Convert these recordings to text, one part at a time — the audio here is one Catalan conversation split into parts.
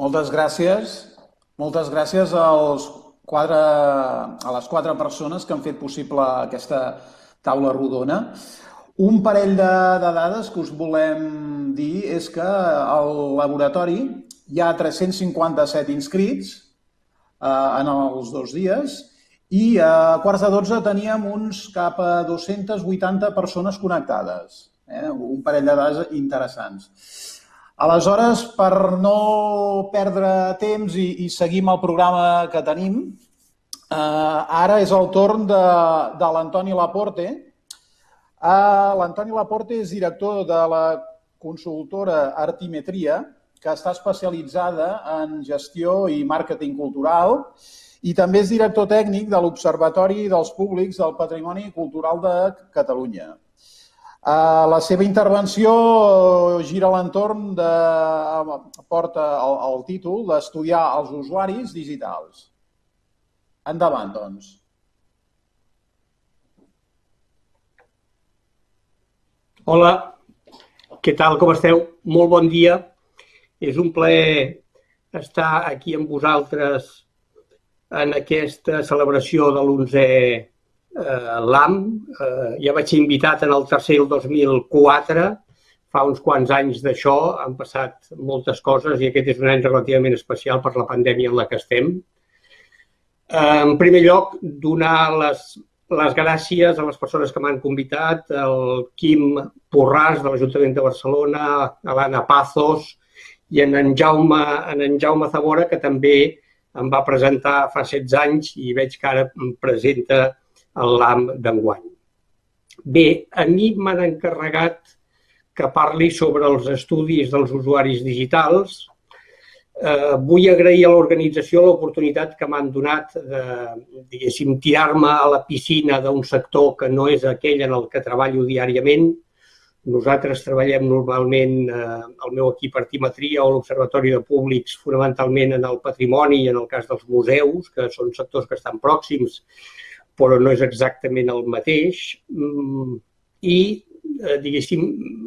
Moltes gràcies. Moltes gràcies a les quatre persones que han fet possible aquesta taula rodona. Un parell de dades que us volem dir és que al laboratori hi ha 357 inscrits en els 2 dies i a quarts de 12 teníem uns cap a 280 persones connectades. Un parell de dades interessants. Aleshores, per no perdre temps i seguir amb el programa que tenim, ara és el torn de l'Antoni Laporte. L'Antoni Laporte és director de la consultora Artimetria, que està especialitzada en gestió i màrqueting cultural, i també és director tècnic de l'Observatori dels Públics del Patrimoni Cultural de Catalunya. La seva intervenció gira a l'entorn porta el títol d'estudiar els usuaris digitals. Endavant, doncs. Hola, què tal, com esteu? Molt bon dia. És un plaer estar aquí amb vosaltres en aquesta celebració de l'11è LAM. Ja vaig ser invitat en el tercer el 2004, fa uns quants anys d'això, han passat moltes coses i aquest és un any relativament especial per la pandèmia en la que estem. En primer lloc, donar les gràcies a les persones que m'han convidat, el Quim Porràs de l'Ajuntament de Barcelona, a l'Anna Pazos i en Jaume Zamora, que també em va presentar fa 16 anys i veig que ara em presenta el LAM d'enguany. Bé, a mi m'han encarregat que parli sobre els estudis dels usuaris digitals. Vull agrair a l'organització l'oportunitat que m'han donat de, diguéssim, tirar-me a la piscina d'un sector que no és aquell en el que treballo diàriament. Nosaltres treballem normalment, el meu equip Artimetria o l'Observatori de Públics, fonamentalment en el patrimoni i en el cas dels museus, que són sectors que estan pròxims, però no és exactament el mateix. I, diguéssim,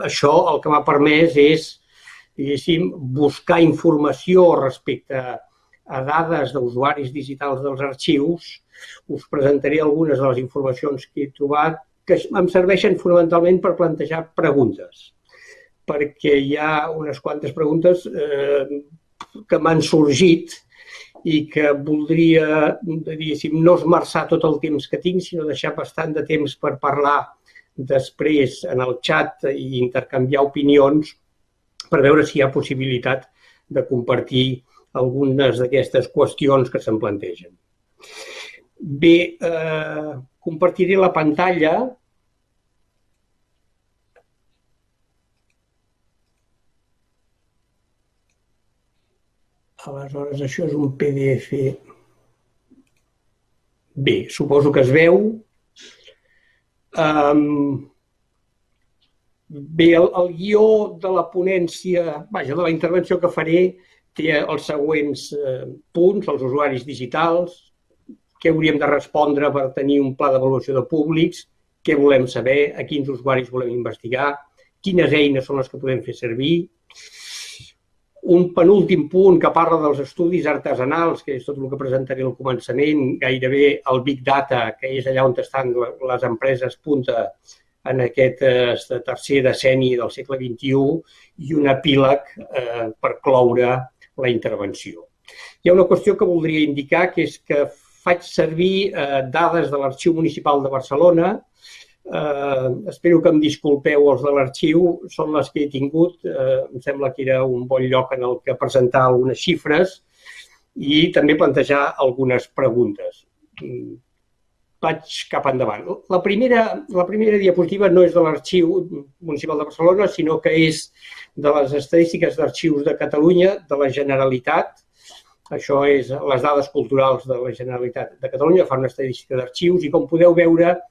això el que m'ha permès és, diguéssim, buscar informació respecte a dades d'usuaris digitals dels arxius. Us presentaré algunes de les informacions que he trobat que em serveixen fonamentalment per plantejar preguntes, perquè hi ha unes quantes preguntes que m'han sorgit i que voldria, diguéssim, no esmerçar tot el temps que tinc, sinó deixar bastant de temps per parlar després en el xat i intercanviar opinions per veure si hi ha possibilitat de compartir algunes d'aquestes qüestions que se'm plantegen. Bé, compartiré la pantalla. Aleshores, això és un PDF. Bé, suposo que es veu. Bé, el guió de la ponència, de la intervenció que faré, té els següents punts: els usuaris digitals, què hauríem de respondre per tenir un pla d'avaluació de públics, què volem saber, a quins usuaris volem investigar, quines eines són les que podem fer servir. Un penúltim punt que parla dels estudis artesanals, que és tot el que presentaré al començament, gairebé el Big Data, que és allà on estan les empreses punta en aquest tercer decenni del segle XXI, i un epíleg per cloure la intervenció. Hi ha una qüestió que voldria indicar, que és que faig servir dades de l'Arxiu Municipal de Barcelona. Espero que em disculpeu els de l'arxiu, són les que he tingut. Em sembla que era un bon lloc en el que presentar algunes xifres i també plantejar algunes preguntes. Vaig cap endavant. La primera diapositiva no és de l'Arxiu Municipal de Barcelona, sinó que és de les estadístiques d'arxius de Catalunya, de la Generalitat. Això és les dades culturals de la Generalitat de Catalunya, fa una estadística d'arxius i, com podeu veure,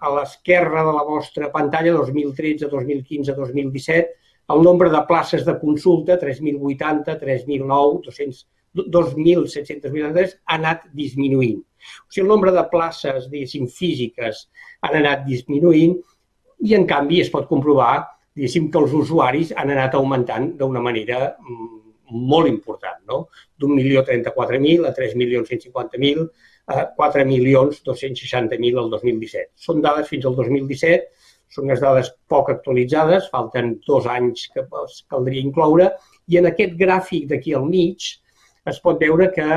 a l'esquerra de la vostra pantalla, 2013, 2015, 2017, el nombre de places de consulta, 3.080, 3.009, 2.783, ha anat disminuint. O sigui, el nombre de places, diguéssim, físiques han anat disminuint i, en canvi, es pot comprovar, diguéssim, que els usuaris han anat augmentant d'una manera molt important, no? d'1.034.000 a 3.150.000 a 4.260.000 el 2017. Són dades fins al 2017, són unes dades poc actualitzades, falten 2 anys que caldria incloure, i en aquest gràfic d'aquí al mig es pot veure que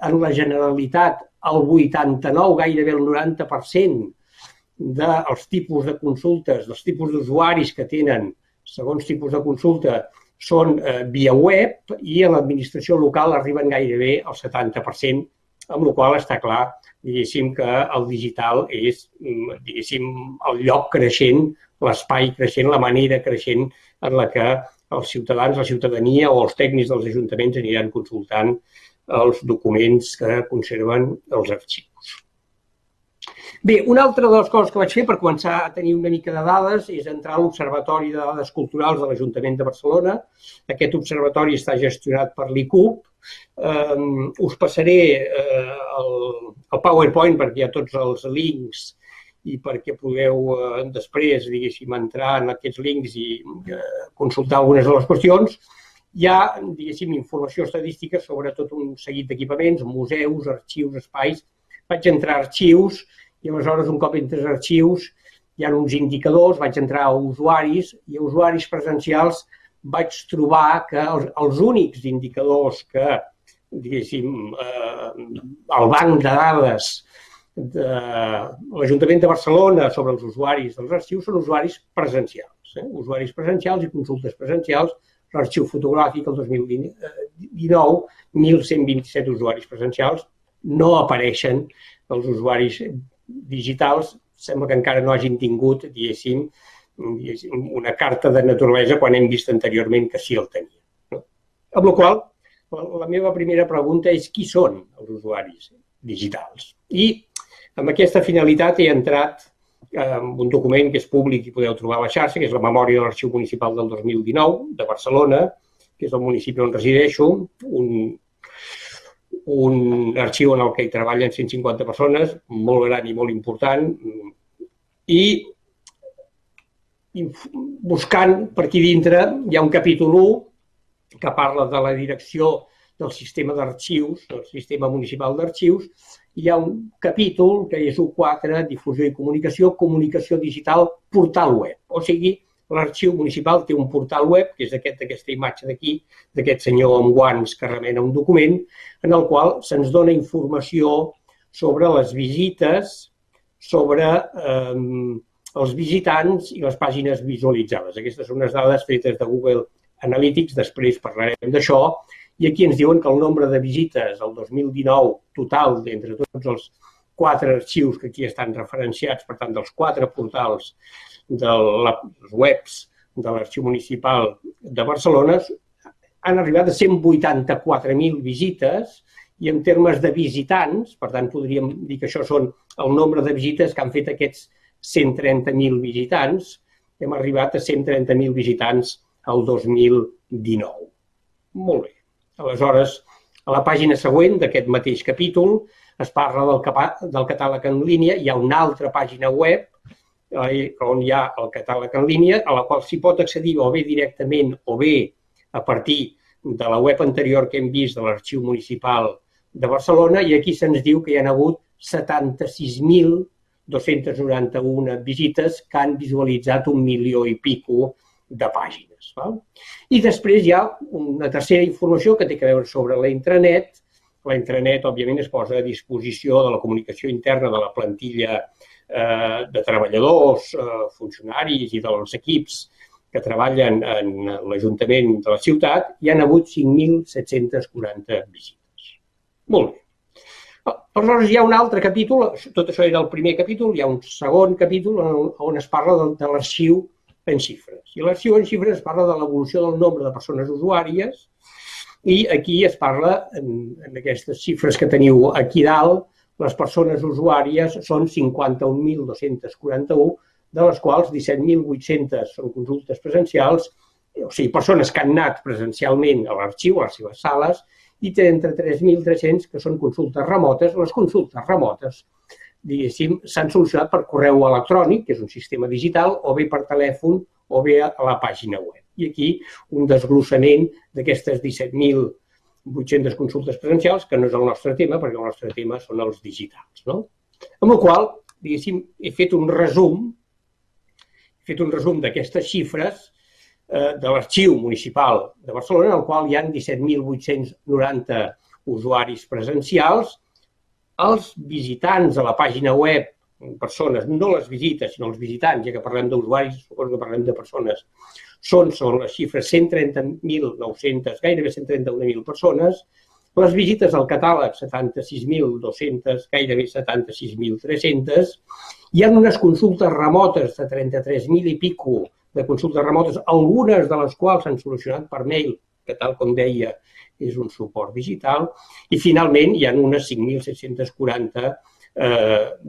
en la Generalitat el 89, gairebé el 90% dels tipus de consultes, dels tipus d'usuaris que tenen segons tipus de consulta són via web i a l'administració local arriben gairebé al 70%, amb la qual està clar, diguéssim, que el digital és, diguéssim, el lloc creixent, l'espai creixent, la manera creixent en la que els ciutadans, la ciutadania o els tècnics dels ajuntaments aniran consultant els documents que conserven els arxius. Bé, una altra de les coses que vaig fer per començar a tenir una mica de dades és entrar a l'Observatori de Dades Culturals de l'Ajuntament de Barcelona. Aquest observatori està gestionat per l'ICUB. Us passaré el PowerPoint perquè hi ha tots els links i perquè podeu després, diguéssim, entrar en aquests links i consultar algunes de les qüestions. Hi ha, diguéssim, informació estadística sobre tot un seguit d'equipaments, museus, arxius, espais. Vaig entrar a arxius i aleshores un cop entres a arxius hi ha uns indicadors, vaig entrar a usuaris i a usuaris presencials vaig trobar que els únics indicadors que, diguéssim, el banc de dades de l'Ajuntament de Barcelona sobre els usuaris dels arxius són usuaris presencials. Usuaris presencials i consultes presencials. L'arxiu fotogràfic el 2019, 1.127 usuaris presencials, no apareixen els usuaris digitals, sembla que encara no hagin tingut, diguéssim, una carta de naturalesa quan hem vist anteriorment que sí el tenia. Amb la qual cosa, la meva primera pregunta és qui són els usuaris digitals? I amb aquesta finalitat he entrat en un document que és públic i podeu trobar a la xarxa, que és la memòria de l'Arxiu Municipal del 2019 de Barcelona, que és el municipi on resideixo, un arxiu en el que hi treballen 150 persones, molt gran i molt important, i buscant per aquí dintre hi ha un capítol 1 que parla de la direcció del sistema d'arxius, del sistema municipal d'arxius, hi ha un capítol que és 1.4, difusió i comunicació digital, portal web. O sigui, l'arxiu municipal té un portal web, que és aquesta imatge d'aquí, d'aquest senyor amb guants que remena un document, en el qual se'ns dona informació sobre les visites, sobre els visitants i les pàgines visualitzades. Aquestes són unes dades fetes de Google Analytics, després parlarem d'això, i aquí ens diuen que el nombre de visites el 2019 total d'entre tots els 4 arxius que aquí estan referenciats, per tant, dels 4 portals dels webs de l'Arxiu Municipal de Barcelona, han arribat a 184.000 visites i en termes de visitants, per tant, podríem dir que això són el nombre de visites que han fet aquests 130.000 visitants, hem arribat a 130.000 visitants el 2019. Molt bé. Aleshores, a la pàgina següent d'aquest mateix capítol es parla del catàleg en línia. Hi ha una altra pàgina web on hi ha el catàleg en línia, a la qual s'hi pot accedir o bé directament o bé a partir de la web anterior que hem vist de l'Arxiu Municipal de Barcelona, i aquí se'ns diu que hi ha hagut 76.291 visites que han visualitzat 1 milió i pico de pàgines. I després hi ha una tercera informació que té a veure sobre la intranet. La intranet, òbviament, es posa a disposició de la comunicació interna de la plantilla de treballadors, funcionaris i dels equips que treballen en l'Ajuntament de la ciutat. Hi ha hagut 5.740 visites. Molt bé. Aleshores, hi ha un altre capítol, tot això era el primer capítol, hi ha un segon capítol on es parla de l'arxiu en xifres. I l'arxiu en xifres parla de l'evolució del nombre de persones usuàries i aquí es parla, en aquestes xifres que teniu aquí dalt, les persones usuàries són 51.241, de les quals 17.800 són consultes presencials, o sigui, persones que han anat presencialment a l'arxiu, a les seves sales, i 33.300 que són consultes remotes. Les consultes remotes, diguéssim, s'han solucionat per correu electrònic, que és un sistema digital, o bé per telèfon o bé a la pàgina web. I aquí un desglossament d'aquestes 17.800 consultes presencials, que no és el nostre tema, perquè el nostre tema són els digitals. Amb la qual cosa, diguéssim, he fet un resum d'aquestes xifres de l'Arxiu Municipal de Barcelona, en el qual hi ha 17.890 usuaris presencials. Els visitants a la pàgina web, persones, no les visites, sinó els visitants, ja que parlem d'usuaris, suposo que parlem de persones, són les xifres 130.900, gairebé 131.000 persones. Les visites al catàleg, 76.200, gairebé 76.300. Hi ha unes consultes remotes de 33.000 i pico de consultes remotes, algunes de les quals s'han solucionat per mail, que tal com deia és un suport digital. I finalment hi ha unes 5.740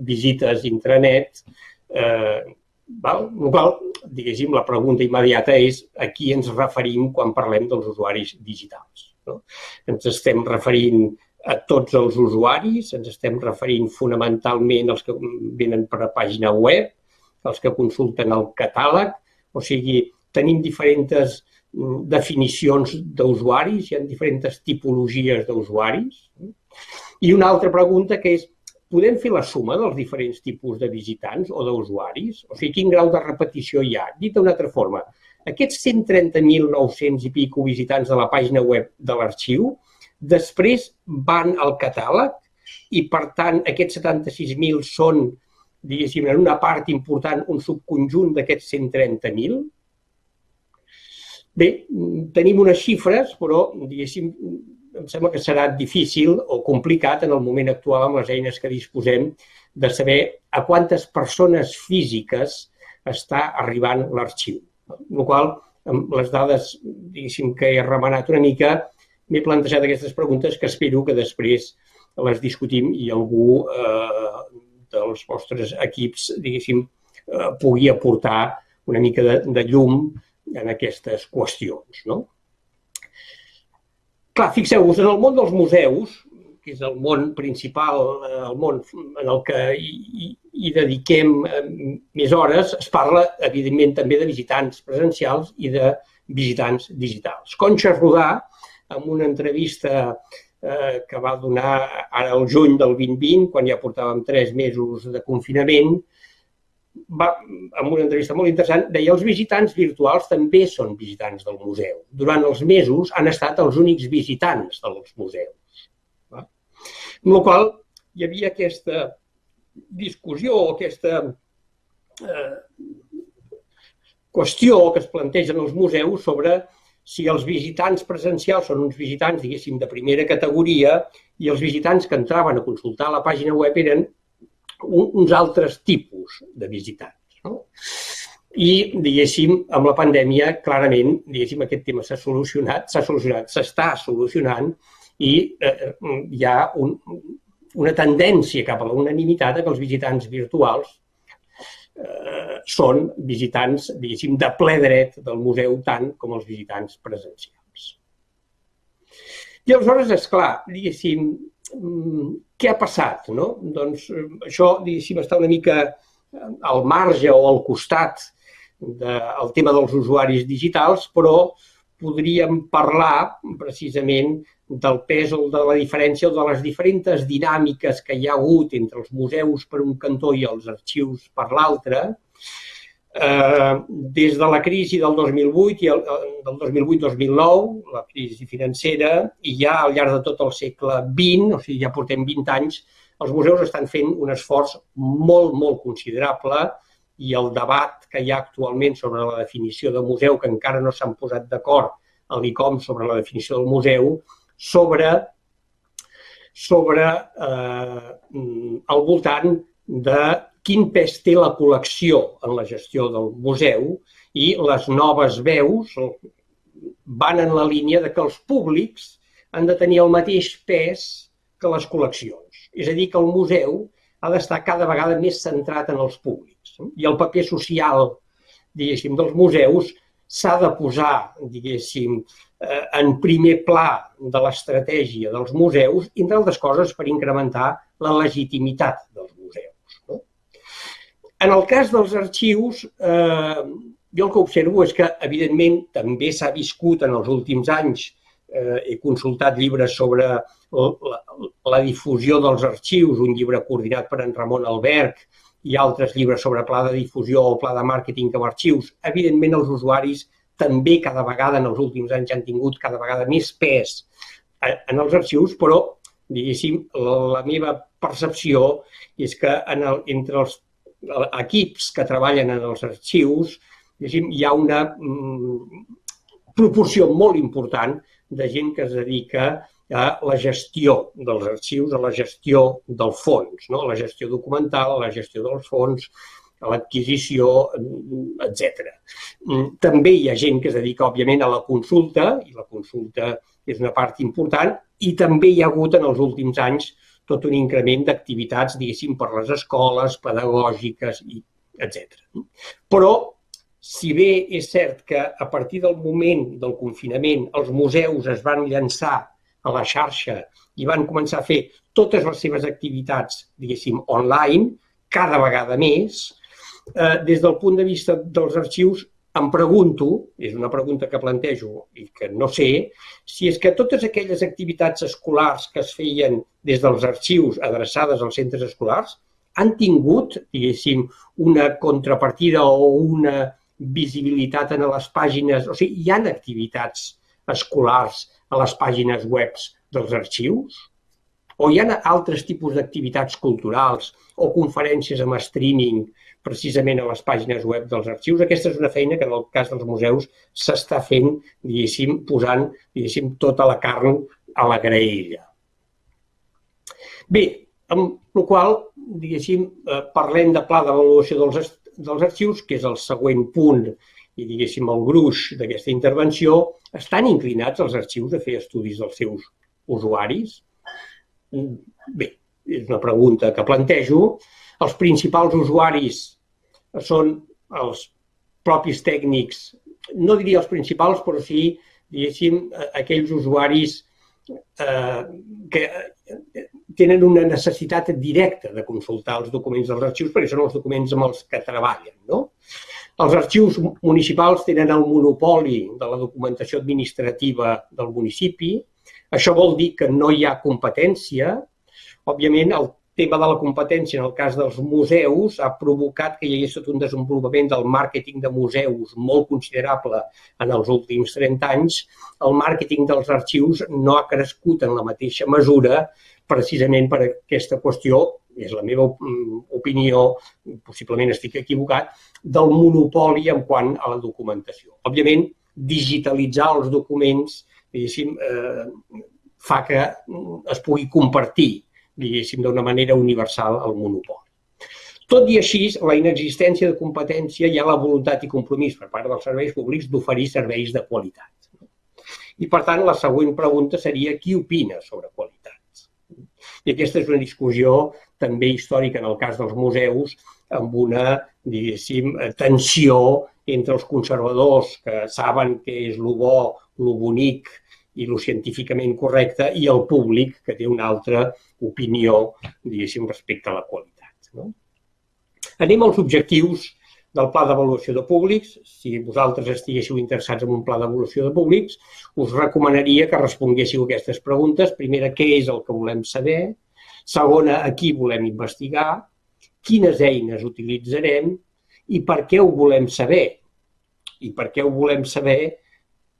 visites intranet, amb la qual cosa, diguéssim, la pregunta immediata és a qui ens referim quan parlem dels usuaris digitals. Ens estem referint a tots els usuaris, ens estem referint fonamentalment als que venen per la pàgina web, als que consulten el catàleg, o sigui, tenim diferents definicions d'usuaris, hi ha diferents tipologies d'usuaris. I una altra pregunta que és, podem fer la suma dels diferents tipus de visitants o d'usuaris? O sigui, quin grau de repetició hi ha? Dit d'una altra forma, aquests 130.900 i pico visitants de la pàgina web de l'arxiu després van al catàleg i, per tant, aquests 76.000 són, diguéssim, en una part important, un subconjunt d'aquests 130.000? Bé, tenim unes xifres, però, diguéssim, em sembla que serà difícil o complicat en el moment actual amb les eines que disposem de saber a quantes persones físiques està arribant l'arxiu. Amb la qual cosa, amb les dades, diguéssim, que he remenat una mica, m'he plantejat aquestes preguntes que espero que després les discutim i algú dels vostres equips, diguéssim, pugui aportar una mica de llum en aquestes qüestions. Clar, fixeu-vos, en el món dels museus, que és el món principal, el món en el que hi dediquem més hores, es parla, evidentment, també de visitants presencials i de visitants digitals. Concha Rodà, en una entrevista que va donar ara al juny del 2020, quan ja portàvem 3 mesos de confinament, en una entrevista molt interessant, deia els visitants virtuals també són visitants del museu. Durant els mesos han estat els únics visitants dels museus. Amb la qual cosa hi havia aquesta discussió, aquesta qüestió que es planteja en els museus sobre si els visitants presencials són uns visitants, diguéssim, de primera categoria i els visitants que entraven a consultar la pàgina web eren uns altres tipus de visitants. I, diguéssim, amb la pandèmia, clarament, diguéssim, aquest tema s'ha solucionat, s'està solucionant i hi ha una tendència cap a la unanimitat que els visitants virtuals són visitants, diguéssim, de ple dret del museu tant com els visitants presencials. I aleshores, esclar, diguéssim, què ha passat? Doncs això, diguéssim, està una mica al marge o al costat del tema dels usuaris digitals, però podríem parlar precisament del pes o de la diferència o de les diferents dinàmiques que hi ha hagut entre els museus per un cantó i els arxius per l'altre, des de la crisi del 2008 i del 2008-2009, la crisi financera, i ja al llarg de tot el segle XX, o sigui, ja portem 20 anys, els museus estan fent un esforç molt, molt considerable i el debat que hi ha actualment sobre la definició de museu, que encara no s'han posat d'acord a l'ICOM sobre la definició del museu, sobre al voltant de quin pes té la col·lecció en la gestió del museu i les noves veus van en la línia de que els públics han de tenir el mateix pes que les col·leccions. És a dir, que el museu ha d'estar cada vegada més centrat en els públics. I el paper social, diguéssim, dels museus s'ha de posar, diguéssim, en primer pla de l'estratègia dels museus, entre altres coses per incrementar la legitimitat dels museus. En el cas dels arxius, Jo el que observo és que, evidentment, també s'ha viscut en els últims anys, he consultat llibres sobre la difusió dels arxius, un llibre coordinat per en Ramon Alberch, i altres llibres sobre pla de difusió o pla de màrqueting amb arxius. Evidentment, els usuaris també cada vegada en els últims anys han tingut cada vegada més pes en els arxius, però, diguéssim, la meva percepció és que entre els equips que treballen en els arxius hi ha una proporció molt important de gent que es dedica a la gestió dels arxius, a la gestió del fons, a la gestió documental, a la gestió dels fons, a l'adquisició, etc. També hi ha gent que es dedica, òbviament, a la consulta, i la consulta és una part important, i també hi ha hagut en els últims anys tot un increment d'activitats, diguéssim, per les escoles, pedagògiques, etc. Però, si bé és cert que a partir del moment del confinament els museus es van llançar a la xarxa i van començar a fer totes les seves activitats, diguéssim, online, cada vegada més, des del punt de vista dels arxius, em pregunto, és una pregunta que plantejo i que no sé, si és que totes aquelles activitats escolars que es feien des dels arxius adreçades als centres escolars han tingut, diguéssim, una contrapartida o una visibilitat en les pàgines, o sigui, hi ha activitats escolars a les pàgines web dels arxius? O hi ha altres tipus d'activitats culturals o conferències amb streaming precisament a les pàgines web dels arxius? Aquesta és una feina que en el cas dels museus s'està fent, diguéssim, posant, diguéssim, tota la carn a la graella. Bé, amb la qual cosa, diguéssim, parlem de pla d'avaluació dels arxius, que és el següent punt i, diguéssim, el gruix d'aquesta intervenció. Estan inclinats els arxius a fer estudis dels seus usuaris? Bé, és una pregunta que plantejo. Els principals usuaris són els propis tècnics, no diria els principals, però sí, diguéssim, aquells usuaris que tenen una necessitat directa de consultar els documents dels arxius perquè són els documents amb els que treballen, no? Els arxius municipals tenen el monopoli de la documentació administrativa del municipi. Això vol dir que no hi ha competència. Òbviament, el tema de la competència en el cas dels museus ha provocat que hi hagués tot un desenvolupament del màrqueting de museus molt considerable en els últims 30 anys. El màrqueting dels arxius no ha crescut en la mateixa mesura precisament per aquesta qüestió, és la meva opinió, possiblement estic equivocat, del monopoli en quant a la documentació. Òbviament, digitalitzar els documents, diguéssim, fa que es pugui compartir, diguéssim, d'una manera universal el monopoli. Tot i així, la inexistència de competència hi ha la voluntat i compromís per part dels serveis públics d'oferir serveis de qualitat. I, per tant, la següent pregunta seria qui opina sobre qualitats? I aquesta és una discussió també històrica en el cas dels museus, amb una, diguéssim, tensió entre els conservadors que saben què és lo bo, lo bonic i lo científicament correcte, i el públic que té una altra opinió, diguéssim, respecte a la qualitat. Anem als objectius del Pla d'Avaluació de Públics. Si vosaltres estiguéssiu interessats en un Pla d'Avaluació de Públics, us recomanaria que responguéssiu aquestes preguntes. Primera, què és el que volem saber? Segona, a qui volem investigar? Quines eines utilitzarem? I per què ho volem saber? I per què ho volem saber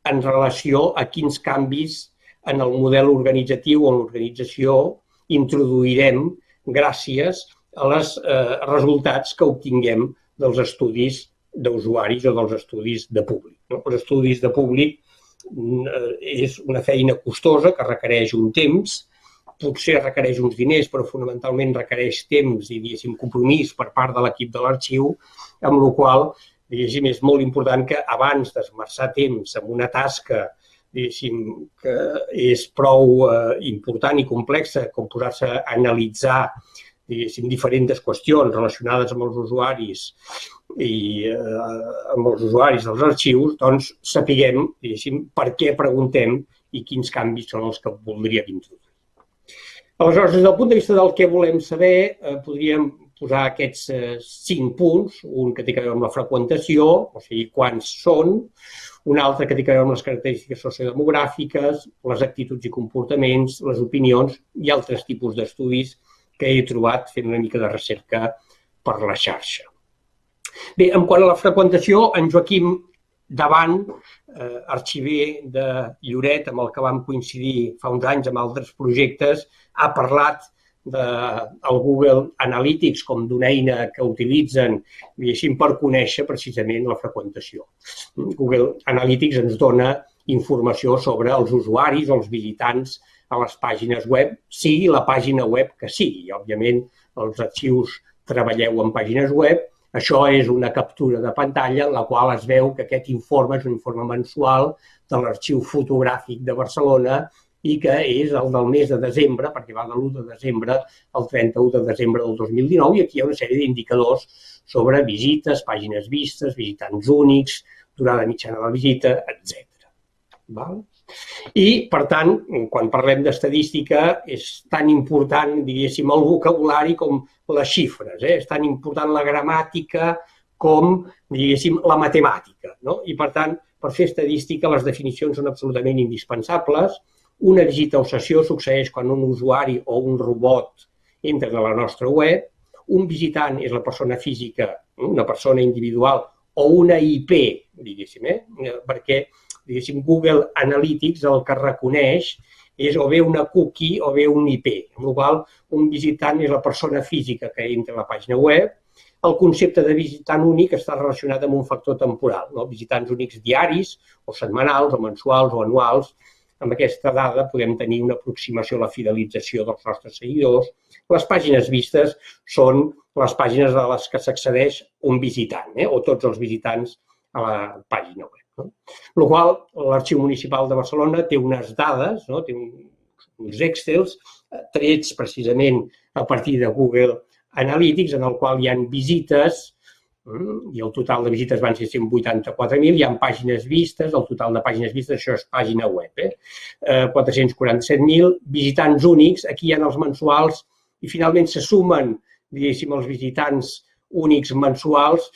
en relació a quins canvis en el model organitzatiu o en l'organització introduirem gràcies als resultats que obtinguem dels estudis d'usuaris o dels estudis de públic. Els estudis de públic és una feina costosa que requereix un temps, potser requereix uns diners, però fonamentalment requereix temps i, diguéssim, compromís per part de l'equip de l'arxiu, amb la qual cosa, diguéssim, és molt important que abans d'esmerçar temps en una tasca, diguéssim, que és prou important i complexa, com posar-se a analitzar, diguéssim, diferents qüestions relacionades amb els usuaris i amb els usuaris dels arxius, doncs sapiguem, diguéssim, per què preguntem i quins canvis són els que voldríem introduir. Aleshores, des del punt de vista del què volem saber, podríem posar aquests 5 punts, un que té a veure amb la freqüentació, o sigui, quants són, un altre que té a veure amb les característiques sociodemogràfiques, les actituds i comportaments, les opinions i altres tipus d'estudis que he trobat fent una mica de recerca per la xarxa. Bé, en quant a la freqüentació, en Joaquim Davant, arxiver de Lloret, amb el que vam coincidir fa uns anys amb altres projectes, ha parlat del Google Analytics com d'una eina que utilitzen per conèixer precisament la freqüentació. Google Analytics ens dona informació sobre els usuaris o els visitants a les pàgines web, sigui la pàgina web que sigui. Òbviament, els arxius treballeu en pàgines web. Això és una captura de pantalla en la qual es veu que aquest informe és un informe mensual de l'Arxiu Fotogràfic de Barcelona i que és el del mes de desembre, perquè va de l'1 de desembre al 31 de desembre del 2019, i aquí hi ha una sèrie d'indicadors sobre visites, pàgines vistes, visitants únics, durada mitjana de la visita, etc. I, per tant, quan parlem d'estadística, és tan important, diguéssim, el vocabulari com les xifres. És tan important la gramàtica com, diguéssim, la matemàtica. I, per tant, per fer estadística, les definicions són absolutament indispensables. Una visita o sessió succeeix quan un usuari o un robot entra a la nostra web. Un visitant és la persona física, una persona individual o una IP, diguéssim, perquè Google Analytics el que reconeix és o bé una cookie o bé un IP, amb la qual cosa un visitant és la persona física que entra a la pàgina web. El concepte de visitant únic està relacionat amb un factor temporal, visitants únics diaris o setmanals o mensuals o anuals. Amb aquesta dada podem tenir una aproximació a la fidelització dels nostres seguidors. Les pàgines vistes són les pàgines a les que s'accedeix un visitant o tots els visitants a la pàgina web. Amb la qual cosa, l'Arxiu Municipal de Barcelona té unes dades, té uns Excels trets precisament a partir de Google Analytics, en el qual hi ha visites, i el total de visites van ser 184.000, hi ha pàgines vistes, el total de pàgines vistes, això és pàgina web, 447.000, visitants únics, aquí hi ha els mensuals, i finalment se sumen, diguéssim, els visitants únics mensuals.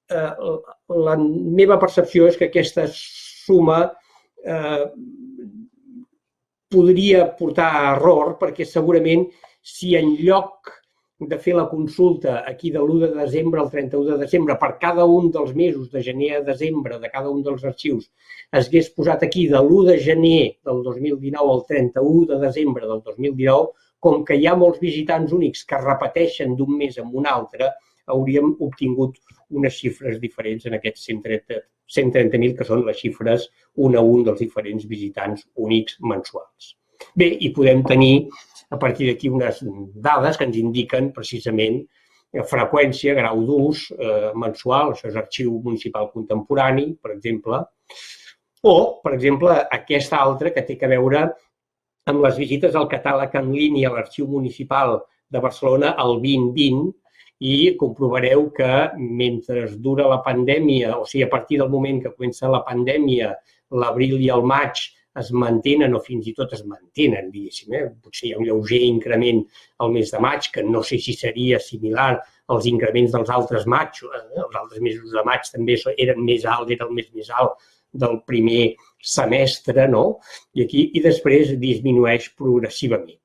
La meva percepció és que aquesta suma podria portar a error, perquè segurament si en lloc de fer la consulta aquí de l'1 de desembre al 31 de desembre per cada un dels mesos de gener a desembre de cada un dels arxius es hagués posat aquí de l'1 de gener del 2019 al 31 de desembre del 2019, com que hi ha molts visitants únics que repeteixen d'un mes en un altre, hauríem obtingut unes xifres diferents en aquests 130.000, que són les xifres un a un dels diferents visitants únics mensuals. Bé, i podem tenir a partir d'aquí unes dades que ens indiquen precisament freqüència, grau d'ús mensual, això és Arxiu Municipal Contemporani, per exemple, o, per exemple, aquesta altra que té a veure amb les visites al catàleg en línia a l'Arxiu Municipal de Barcelona el 2020, i comprovareu que mentre dura la pandèmia, o sigui, a partir del moment que comença la pandèmia, l'abril i el maig es mantenen o fins i tot es mantenen, diguéssim. Potser hi ha un lleuger increment al mes de maig, que no sé si seria similar als increments dels altres maig. Els altres mesos de maig també eren més alts, era el mes més alt del primer semestre, i després disminueix progressivament.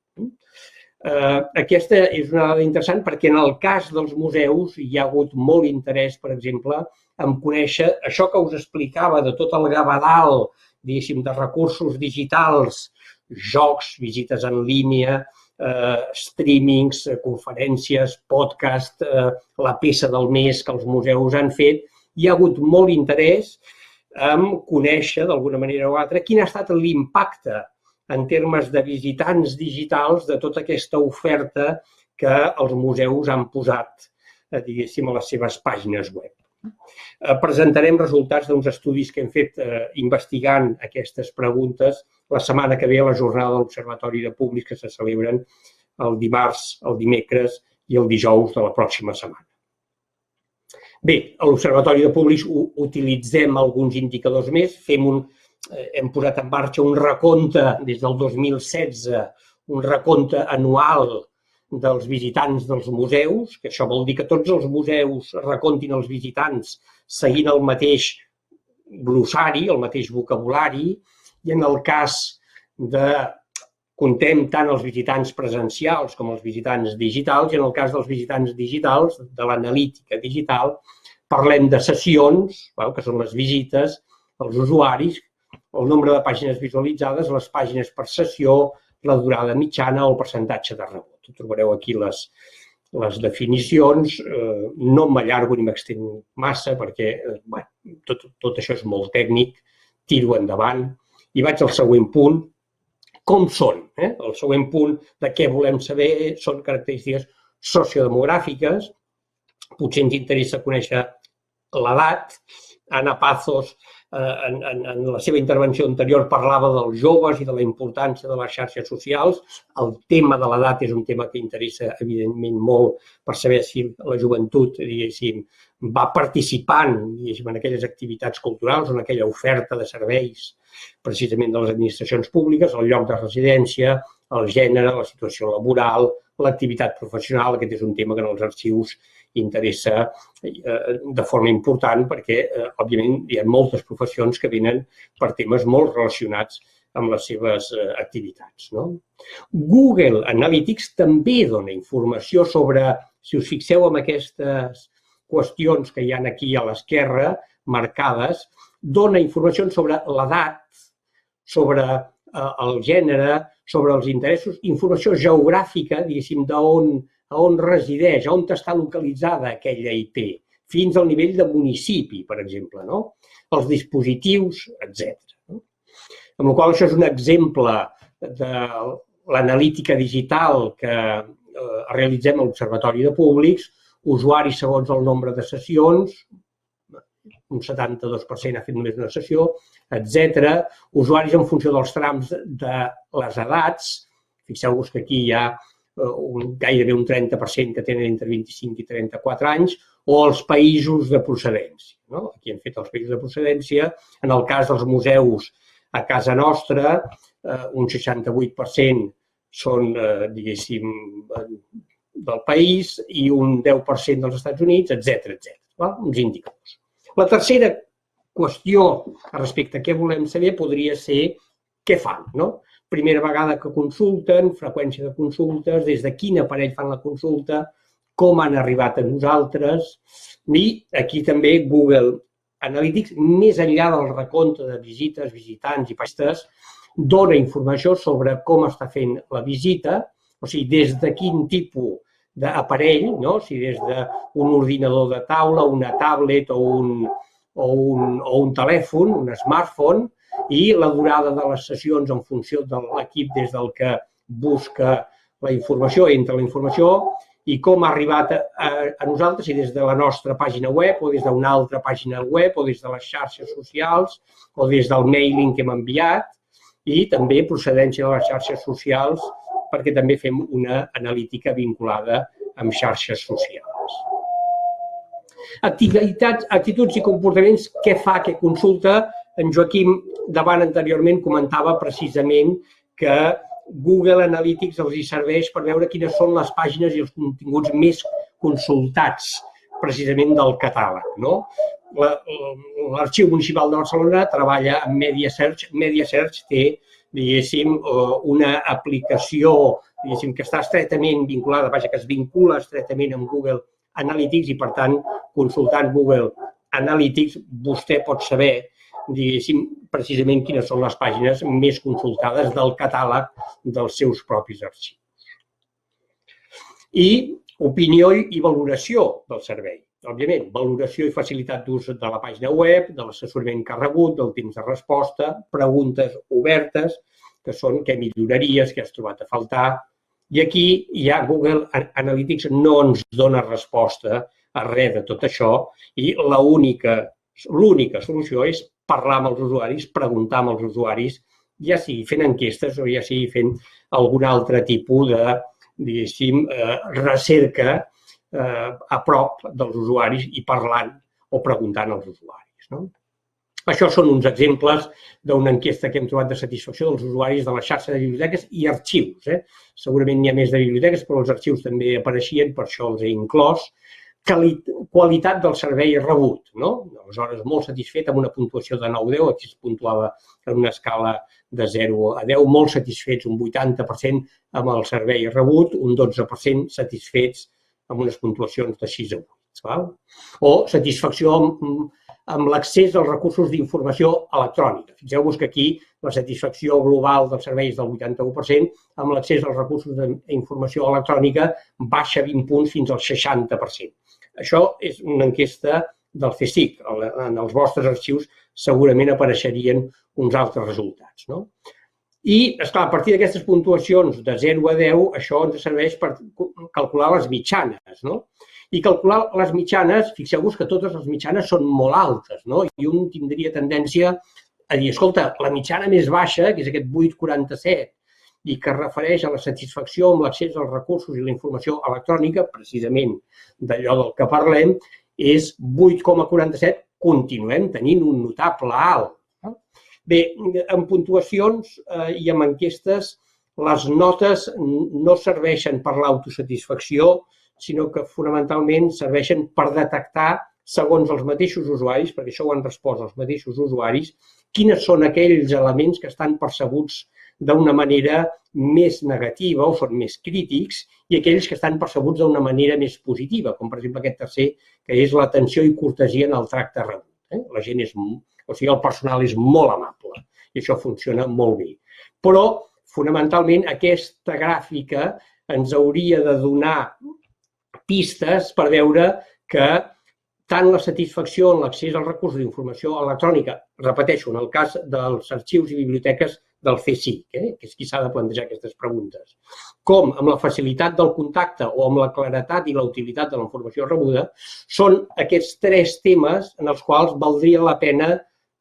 Aquesta és una dada interessant perquè en el cas dels museus hi ha hagut molt interès, per exemple, en conèixer això que us explicava de tot el gavadal, diguéssim, de recursos digitals, jocs, visites en línia, streamings, conferències, podcast, la peça del mes que els museus han fet. Hi ha hagut molt interès en conèixer, d'alguna manera o altra, quin ha estat l'impacte en termes de visitants digitals de tota aquesta oferta que els museus han posat, diguéssim, a les seves pàgines web. Presentarem resultats d'uns estudis que hem fet investigant aquestes preguntes la setmana que ve a la jornada de l'Observatori de Públics que se celebren el dimarts, el dimecres i el dijous de la pròxima setmana. Bé, a l'Observatori de Públics utilitzem alguns indicadors més, hem posat en marxa un recompte des del 2016, un recompte anual dels visitants dels museus, que això vol dir que tots els museus recontin els visitants seguint el mateix glossari, el mateix vocabulari, i en el cas de contem tant els visitants presencials com els visitants digitals, i en el cas dels visitants digitals, de l'analítica digital, parlem de sessions, que són les visites, els usuaris, el nombre de pàgines visualitzades, les pàgines per sessió, la durada mitjana o el percentatge de rebot. Trobareu aquí les definicions. No m'allargo ni m'estenc massa perquè tot això és molt tècnic, tiro endavant i vaig al següent punt. Com són? El següent punt de què volem saber són característiques sociodemogràfiques. Potser ens interessa conèixer l'edat. Ana Pazos, en la seva intervenció anterior, parlava dels joves i de la importància de les xarxes socials. El tema de l'edat és un tema que interessa, evidentment, molt per saber si la joventut, diguéssim, va participant, diguéssim, en aquelles activitats culturals, en aquella oferta de serveis, precisament de les administracions públiques, el lloc de residència, el gènere, la situació laboral, l'activitat professional. Aquest és un tema que en els arxius interessa de forma important perquè, òbviament, hi ha moltes professions que venen per temes molt relacionats amb les seves activitats. Google Analytics també dona informació sobre, si us fixeu en aquestes qüestions que hi ha aquí a l'esquerra, marcades, dona informació sobre l'edat, sobre el gènere, sobre els interessos, informació geogràfica, diguéssim, on resideix, on està localitzada aquella IP, fins al nivell de municipi, per exemple, els dispositius, etc. Amb la qual cosa, això és un exemple de l'analítica digital que realitzem a l'Observatori de Públics, usuaris segons el nombre de sessions, un 72% ha fet només una sessió, etc. Usuaris en funció dels trams de les edats. Fixeu-vos que aquí hi ha gairebé un 30% que tenen entre 25 i 34 anys, o els països de procedència. Aquí hem fet els països de procedència. En el cas dels museus a casa nostra, un 68% són, diguéssim, del país i un 10% dels Estats Units, etc. Uns indicadors. La tercera qüestió respecte a què volem saber podria ser què fan. Primera vegada que consulten, freqüència de consultes, des de quin aparell fan la consulta, com han arribat a nosaltres. I aquí també Google Analytics, més enllà del recompte de visites, visitants i pàgines, dona informació sobre com està fent la visita, o sigui, des de quin tipus d'aparell, si des d'un ordinador de taula, una tablet o un telèfon, un smartphone, i la durada de les sessions en funció de l'equip des del que busca la informació, entra la informació, i com ha arribat a nosaltres, si des de la nostra pàgina web o des d'una altra pàgina web o des de les xarxes socials o des del mailing que hem enviat, i també procedència de les xarxes socials perquè també fem una analítica vinculada amb xarxes socials. Actituds i comportaments, què fa, què consulta? En Joaquim, davant anteriorment, comentava precisament que Google Analytics els serveix per veure quines són les pàgines i els continguts més consultats precisament del catàleg. L'Arxiu Municipal de Barcelona treballa amb MediaSearch. MediaSearch té, diguéssim, una aplicació que està estretament vinculada, que es vincula estretament amb Google Analytics i, per tant, consultant Google Analytics, vostè pot saber, diguéssim, precisament quines són les pàgines més consultades del catàleg dels seus propis arxius. I opinió i valoració del servei. Òbviament, valoració i facilitat d'ús de la pàgina web, de l'assessorament que ha rebut, del temps de resposta, preguntes obertes, que són què milloraries, què has trobat a faltar. I aquí ja Google Analytics no ens dona resposta a res de tot això i l'única solució és parlar amb els usuaris, preguntar amb els usuaris, ja sigui fent enquestes o ja sigui fent algun altre tipus de, diguéssim, recerca a prop dels usuaris i parlant o preguntant als usuaris. Això són uns exemples d'una enquesta que hem trobat de satisfacció dels usuaris de la xarxa de biblioteques i arxius. Segurament n'hi ha més de biblioteques, però els arxius també apareixien, per això els he inclòs. Qualitat del servei rebut. Aleshores, molt satisfet amb una puntuació de 9-10, aquí es puntuava en una escala de 0 a 10, molt satisfets, un 80% amb el servei rebut, un 12% satisfets amb unes puntuacions de 6 a 8. O satisfacció amb l'accés als recursos d'informació electrònica. Fixeu-vos que aquí la satisfacció global del servei és del 81%, amb l'accés als recursos d'informació electrònica baixa 20 punts fins al 60%. Això és una enquesta del CSIC. En els vostres arxius segurament apareixerien uns altres resultats. I, esclar, a partir d'aquestes puntuacions de 0 a 10, això ens serveix per calcular les mitjanes. I calcular les mitjanes, fixeu-vos que totes les mitjanes són molt altes, i un tindria tendència a dir, escolta, la mitjana més baixa, que és aquest 8,47, i que es refereix a la satisfacció amb l'accés als recursos i la informació electrònica, precisament d'allò del que parlem, és 8,47, continuem tenint un notable alt. Bé, en puntuacions i en enquestes, les notes no serveixen per l'autosatisfacció, sinó que fonamentalment serveixen per detectar, segons els mateixos usuaris, perquè això ho han respost els mateixos usuaris, quines són aquells elements que estan percebuts d'una manera més negativa o són més crítics i aquells que estan percebuts d'una manera més positiva, com per exemple aquest tercer, que és l'atenció i cortesia en el tracte rebut. La gent el personal és molt amable i això funciona molt bé. Però, fonamentalment, aquesta gràfica ens hauria de donar pistes per veure que tant la satisfacció en l'accés als recursos d'informació electrònica, repeteixo, en el cas dels arxius i biblioteques del CSIC, que és qui s'ha de plantejar aquestes preguntes, com amb la facilitat del contacte o amb la claretat i la utilitat de la informació rebuda, són aquests 3 temes en els quals valdria la pena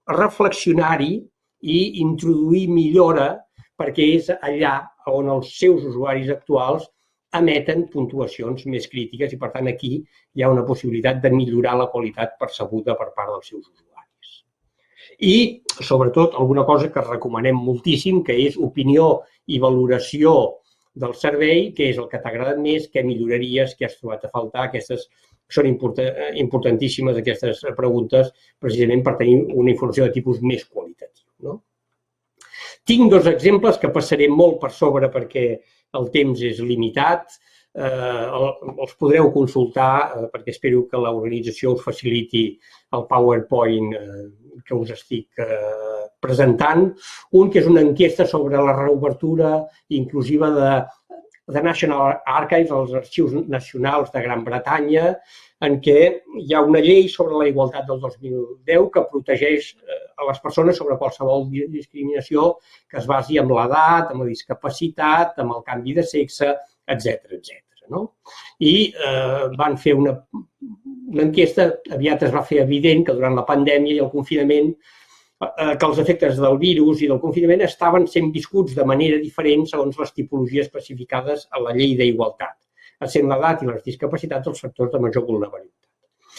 reflexionar-hi i introduir millora, perquè és allà on els seus usuaris actuals emeten puntuacions més crítiques i, per tant, aquí hi ha una possibilitat de millorar la qualitat percebuda per part dels seus usuaris. I, sobretot, alguna cosa que recomanem moltíssim, que és opinió i valoració del servei, què és el que t'ha agradat més, què milloraries, què has trobat a faltar. Aquestes són importantíssimes, aquestes preguntes, precisament per tenir una informació de tipus més qualitatiu. Tinc 2 exemples que passaré molt per sobre perquè el temps és limitat, els podreu consultar perquè espero que l'organització us faciliti el PowerPoint que us estic presentant. Un que és una enquesta sobre la reobertura inclusiva de National Archives, els arxius nacionals de Gran Bretanya, en què hi ha una llei sobre la igualtat del 2010 que protegeix a les persones sobre qualsevol discriminació que es basi en l'edat, amb la discapacitat, amb el canvi de sexe, etc. I van fer una enquesta, aviat es va fer evident que durant la pandèmia i el confinament que els efectes del virus i del confinament estaven sent viscuts de manera diferent segons les tipologies especificades a la llei d'igualtat, essent l'edat i les discapacitats els factors de major vulnerabilitat.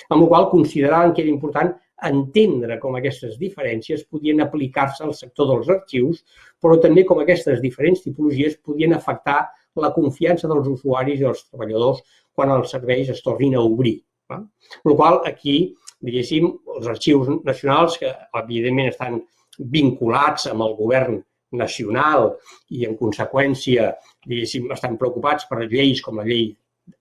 Amb la qual cosa consideraven que era important entendre com aquestes diferències podien aplicar-se al sector dels arxius, però també com aquestes diferents tipologies podien afectar la confiança dels usuaris i dels treballadors quan els serveis es tornin a obrir. Amb la qual cosa, aquí, diguéssim, els arxius nacionals, que evidentment estan vinculats amb el govern nacional i, en conseqüència, diguéssim, estan preocupats per lleis com la llei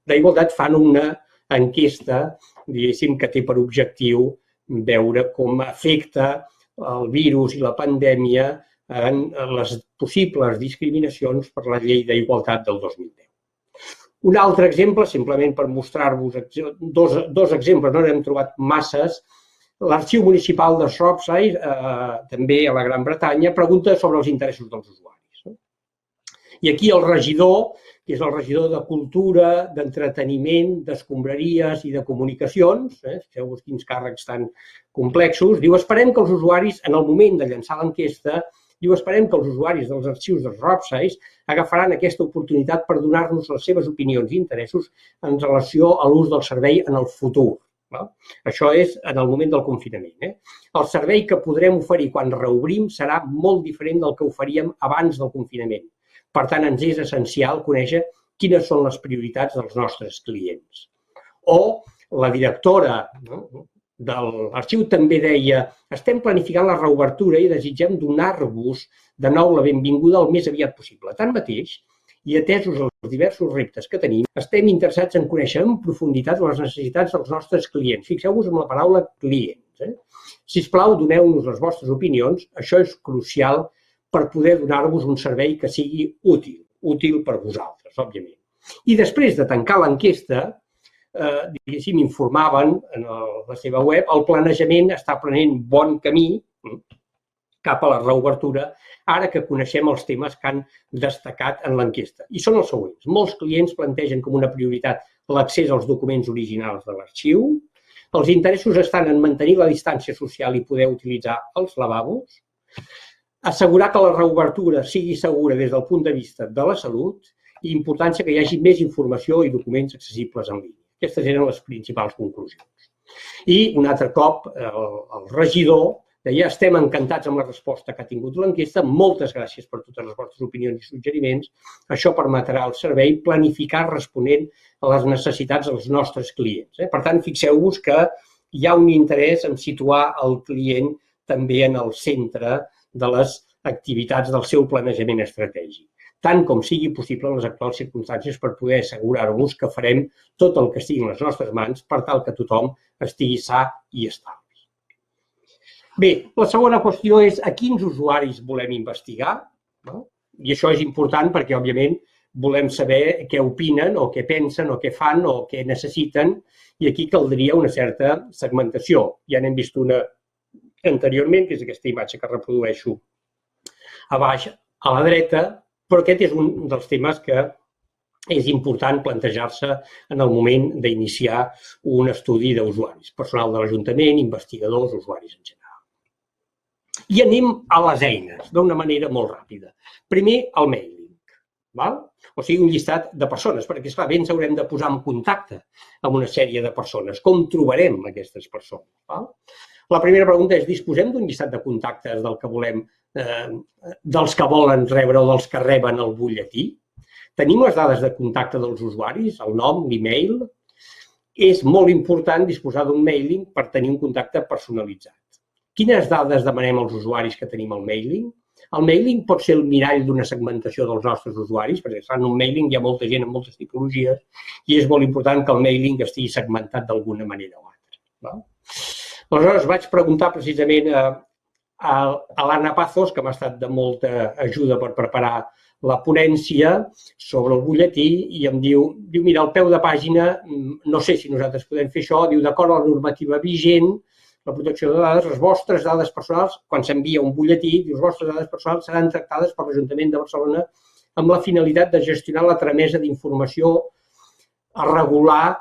d'igualtat, fan una enquesta, diguéssim, que té per objectiu veure com afecta el virus i la pandèmia en les possibles discriminacions per la llei d'igualtat del 2010. Un altre exemple, simplement per mostrar-vos dos exemples, no n'hem trobat masses. L'Arxiu Municipal de Shropshire, també a la Gran Bretanya, pregunta sobre els interessos dels usuaris. I aquí el regidor, que és el regidor de Cultura, d'Entreteniment, d'Escombraries i de Comunicacions, fixeu-vos quins càrrecs tan complexos, diu: esperem que els usuaris, en el moment de llançar l'enquesta, esperem que els usuaris dels arxius de Shropshire agafaran aquesta oportunitat per donar-nos les seves opinions i interessos en relació a l'ús del servei en el futur. Això és en el moment del confinament. El servei que podrem oferir quan reobrim serà molt diferent del que oferíem abans del confinament. Per tant, ens és essencial conèixer quines són les prioritats dels nostres clients. O la directora de l'arxiu també deia: estem planificant la reobertura i desitgem donar-vos de nou la benvinguda el més aviat possible. Tanmateix, i atesos els diversos reptes que tenim, estem interessats en conèixer en profunditat les necessitats dels nostres clients. Fixeu-vos en la paraula clients. Sisplau, doneu-nos les vostres opinions. Això és crucial per poder donar-vos un servei que sigui útil per vosaltres, òbviament. I després de tancar l'enquesta, diguéssim, informaven en la seva web: el planejament està prenent bon camí cap a la reobertura, ara que coneixem els temes que han destacat en l'enquesta. I són els següents. Molts clients plantegen com una prioritat l'accés als documents originals de l'arxiu. Els interessos estan en mantenir la distància social i poder utilitzar els lavabos. Assegurar que la reobertura sigui segura des del punt de vista de la salut i importància que hi hagi més informació i documents accessibles en línia. Aquestes eren les principals conclusions. I un altre cop el regidor deia: estem encantats amb la resposta que ha tingut l'enquesta, moltes gràcies per totes les vostres opinions i suggeriments. Això permetrà al servei planificar responent a les necessitats dels nostres clients. Per tant, fixeu-vos que hi ha un interès en situar el client també en el centre de les activitats del seu planejament estratègic, tant com sigui possible en les actuals circumstàncies, per poder assegurar-vos que farem tot el que estigui en les nostres mans per tal que tothom estigui sa i estable. Bé, la segona qüestió és a quins usuaris volem investigar, i això és important perquè, òbviament, volem saber què opinen o què pensen o què fan o què necessiten, i aquí caldria una certa segmentació. Ja n'hem vist una anteriorment, que és aquesta imatge que reprodueixo a baix a la dreta, però aquest és un dels temes que és important plantejar-se en el moment d'iniciar un estudi d'usuaris. Personal de l'Ajuntament, investigadors, usuaris en general. I anem a les eines, d'una manera molt ràpida. Primer, el mailing, o sigui, un llistat de persones, perquè, esclar, bé, ens haurem de posar en contacte amb una sèrie de persones. Com trobarem aquestes persones? La primera pregunta és: disposem d'un llistat de contactes dels que volen rebre o dels que reben el butlletí? Tenim les dades de contacte dels usuaris, el nom, l'email? És molt important disposar d'un mailing per tenir un contacte personalitzat. Quines dades demanem als usuaris que tenim al mailing? El mailing pot ser el mirall d'una segmentació dels nostres usuaris, perquè en un mailing hi ha molta gent amb moltes tipologies i és molt important que el mailing estigui segmentat d'alguna manera o altra. Aleshores vaig preguntar precisament a l'Anna Pazos, que m'ha estat de molta ajuda per preparar la ponència sobre el butlletí, i em diu, mira, al peu de pàgina, no sé si nosaltres podem fer això, diu, d'acord a la normativa vigent, la protecció de dades, les vostres dades personals, quan s'envia un butlletí, les vostres dades personals seran tractades per l'Ajuntament de Barcelona amb la finalitat de gestionar la tramesa d'informació a regular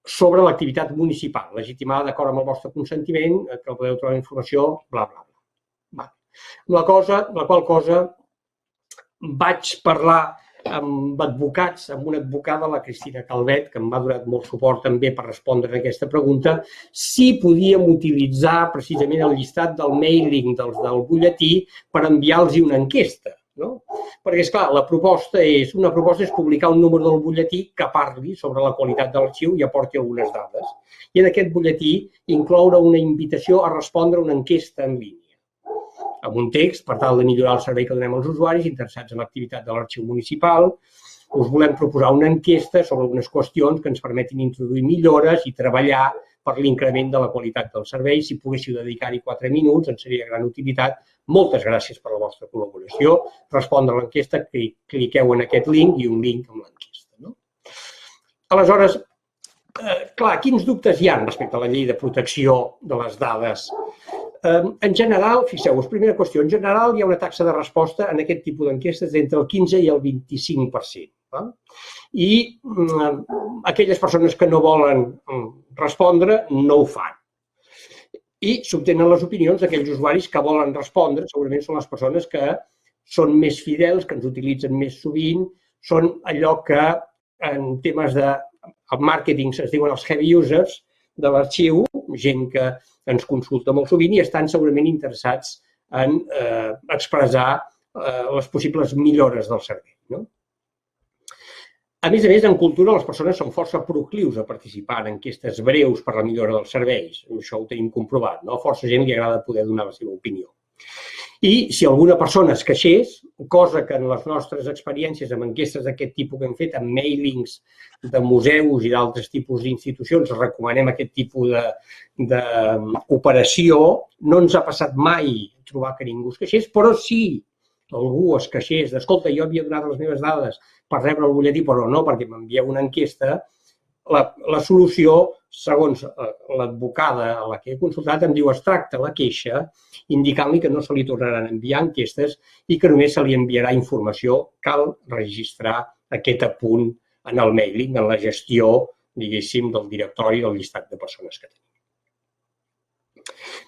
sobre l'activitat municipal, legitimada d'acord amb el vostre consentiment, que podeu trobar informació, bla, bla, bla. La qual cosa vaig parlar amb advocats, amb una advocada, la Cristina Calvet, que em va donar molt suport també per respondre a aquesta pregunta, si podíem utilitzar precisament el llistat del mailing del butlletí per enviar-los una enquesta. Perquè, esclar, una proposta és publicar un número del butlletí que parli sobre la qualitat de l'arxiu i aporti algunes dades. I en aquest butlletí incloure una invitació a respondre a una enquesta en línia, amb un text per tal de millorar el servei que donem als usuaris interessats en l'activitat de l'arxiu municipal. Us volem proposar una enquesta sobre algunes qüestions que ens permetin introduir millores i treballar per l'increment de la qualitat del servei. Si poguéssiu dedicar-hi 4 minuts, ens seria de gran utilitat. Moltes gràcies per la vostra col·laboració. Respondre a l'enquesta, cliqueu en aquest link i un link amb l'enquesta. Aleshores, clar, quins dubtes hi ha respecte a la llei de protecció de les dades? En general, fixeu-vos, primera qüestió, en general hi ha una taxa de resposta en aquest tipus d'enquestes d'entre el 15 i el 25%. I aquelles persones que no volen respondre no ho fan. I s'obtenen les opinions d'aquells usuaris que volen respondre, segurament són les persones que són més fidels, que ens utilitzen més sovint, són allò que en temes de màrqueting es diuen els heavy users, de l'arxiu, gent que ens consulta molt sovint i estan segurament interessats en expressar les possibles millores del servei. A més, en cultura les persones són força proclius a participar en enquestes breus per la millora dels serveis. Això ho tenim comprovat. A força gent li agrada poder donar la seva opinió. I si alguna persona es queixés, cosa que en les nostres experiències amb enquestes d'aquest tipus que hem fet, amb mailings de museus i d'altres tipus d'institucions, recomanem aquest tipus d'operació, no ens ha passat mai trobar que ningú es queixés, però si algú es queixés d'escolta, jo havia donat les meves dades per rebre el butlletí, però no, perquè m'envieu una enquesta, la solució, segons l'advocada a la que he consultat, em diu es tracta la queixa indicant-li que no se li tornaran a enviar enquestes i que només se li enviarà informació. Cal registrar aquest apunt en el mailing, en la gestió, diguéssim, del directori del llistat de persones que tenim.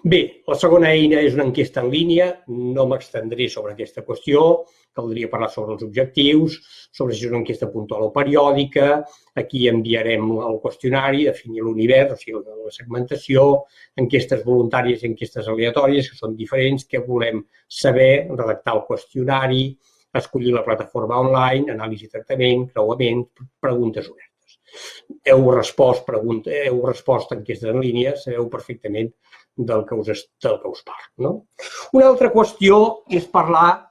Bé, la segona eina és una enquesta en línia. No m'extendré sobre aquesta qüestió. Caldria parlar sobre els objectius, sobre si és una enquesta puntual o periòdica. Aquí enviarem el qüestionari, definir l'univers, o sigui, la segmentació, enquestes voluntàries i enquestes aleatòries, que són diferents, què volem saber, redactar el qüestionari, escollir la plataforma online, anàlisi i tractament, creuament, preguntes obertes. Heu respost enquestes en línia, sabeu perfectament del que us parlo. Una altra qüestió és parlar,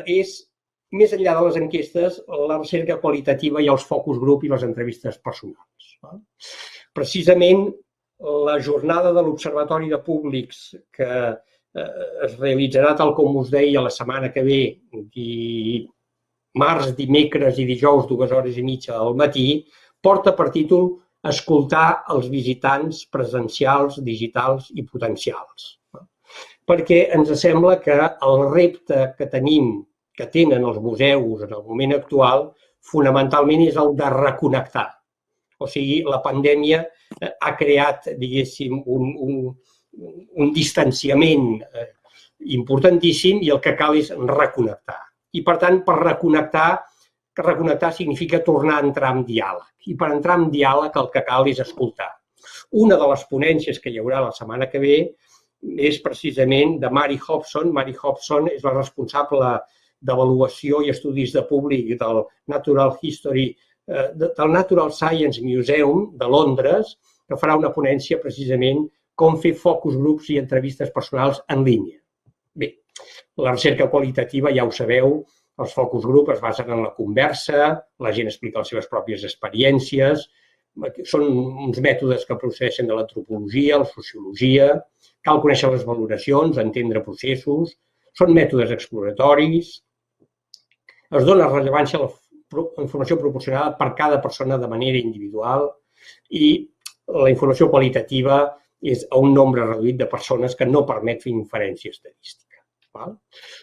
més enllà de les enquestes, la recerca qualitativa i els focus group i les entrevistes personals. Precisament, la jornada de l'Observatori de Públics que es realitzarà, tal com us deia, la setmana que ve, dimarts, dimecres i dijous, 2 hores i mitja al matí, porta per títol escoltar els visitants presencials, digitals i potencials. Perquè ens sembla que el repte que tenen els museus en el moment actual, fonamentalment és el de reconnectar. O sigui, la pandèmia ha creat, diguéssim, un distanciament importantíssim i el que cal és reconnectar. I, per tant, per reconnectar significa tornar a entrar en diàleg. I per entrar en diàleg el que cal és escoltar. Una de les ponències que hi haurà la setmana que ve és precisament de Mary Hobson. Mary Hobson és la responsable d'avaluació i estudis de públic del Natural Science Museum de Londres, que farà una ponència precisament com fer focus groups i entrevistes personals en línia. Bé, la recerca qualitativa ja ho sabeu, els focus group es basen en la conversa, la gent explica les seves pròpies experiències, són uns mètodes que procedeixen de l'antropologia, la sociologia, cal conèixer les valoracions, entendre processos, són mètodes exploratoris, es dona rellevància a la informació proporcionada per cada persona de manera individual i la informació qualitativa és a un nombre reduït de persones que no permet fer inferència estadística.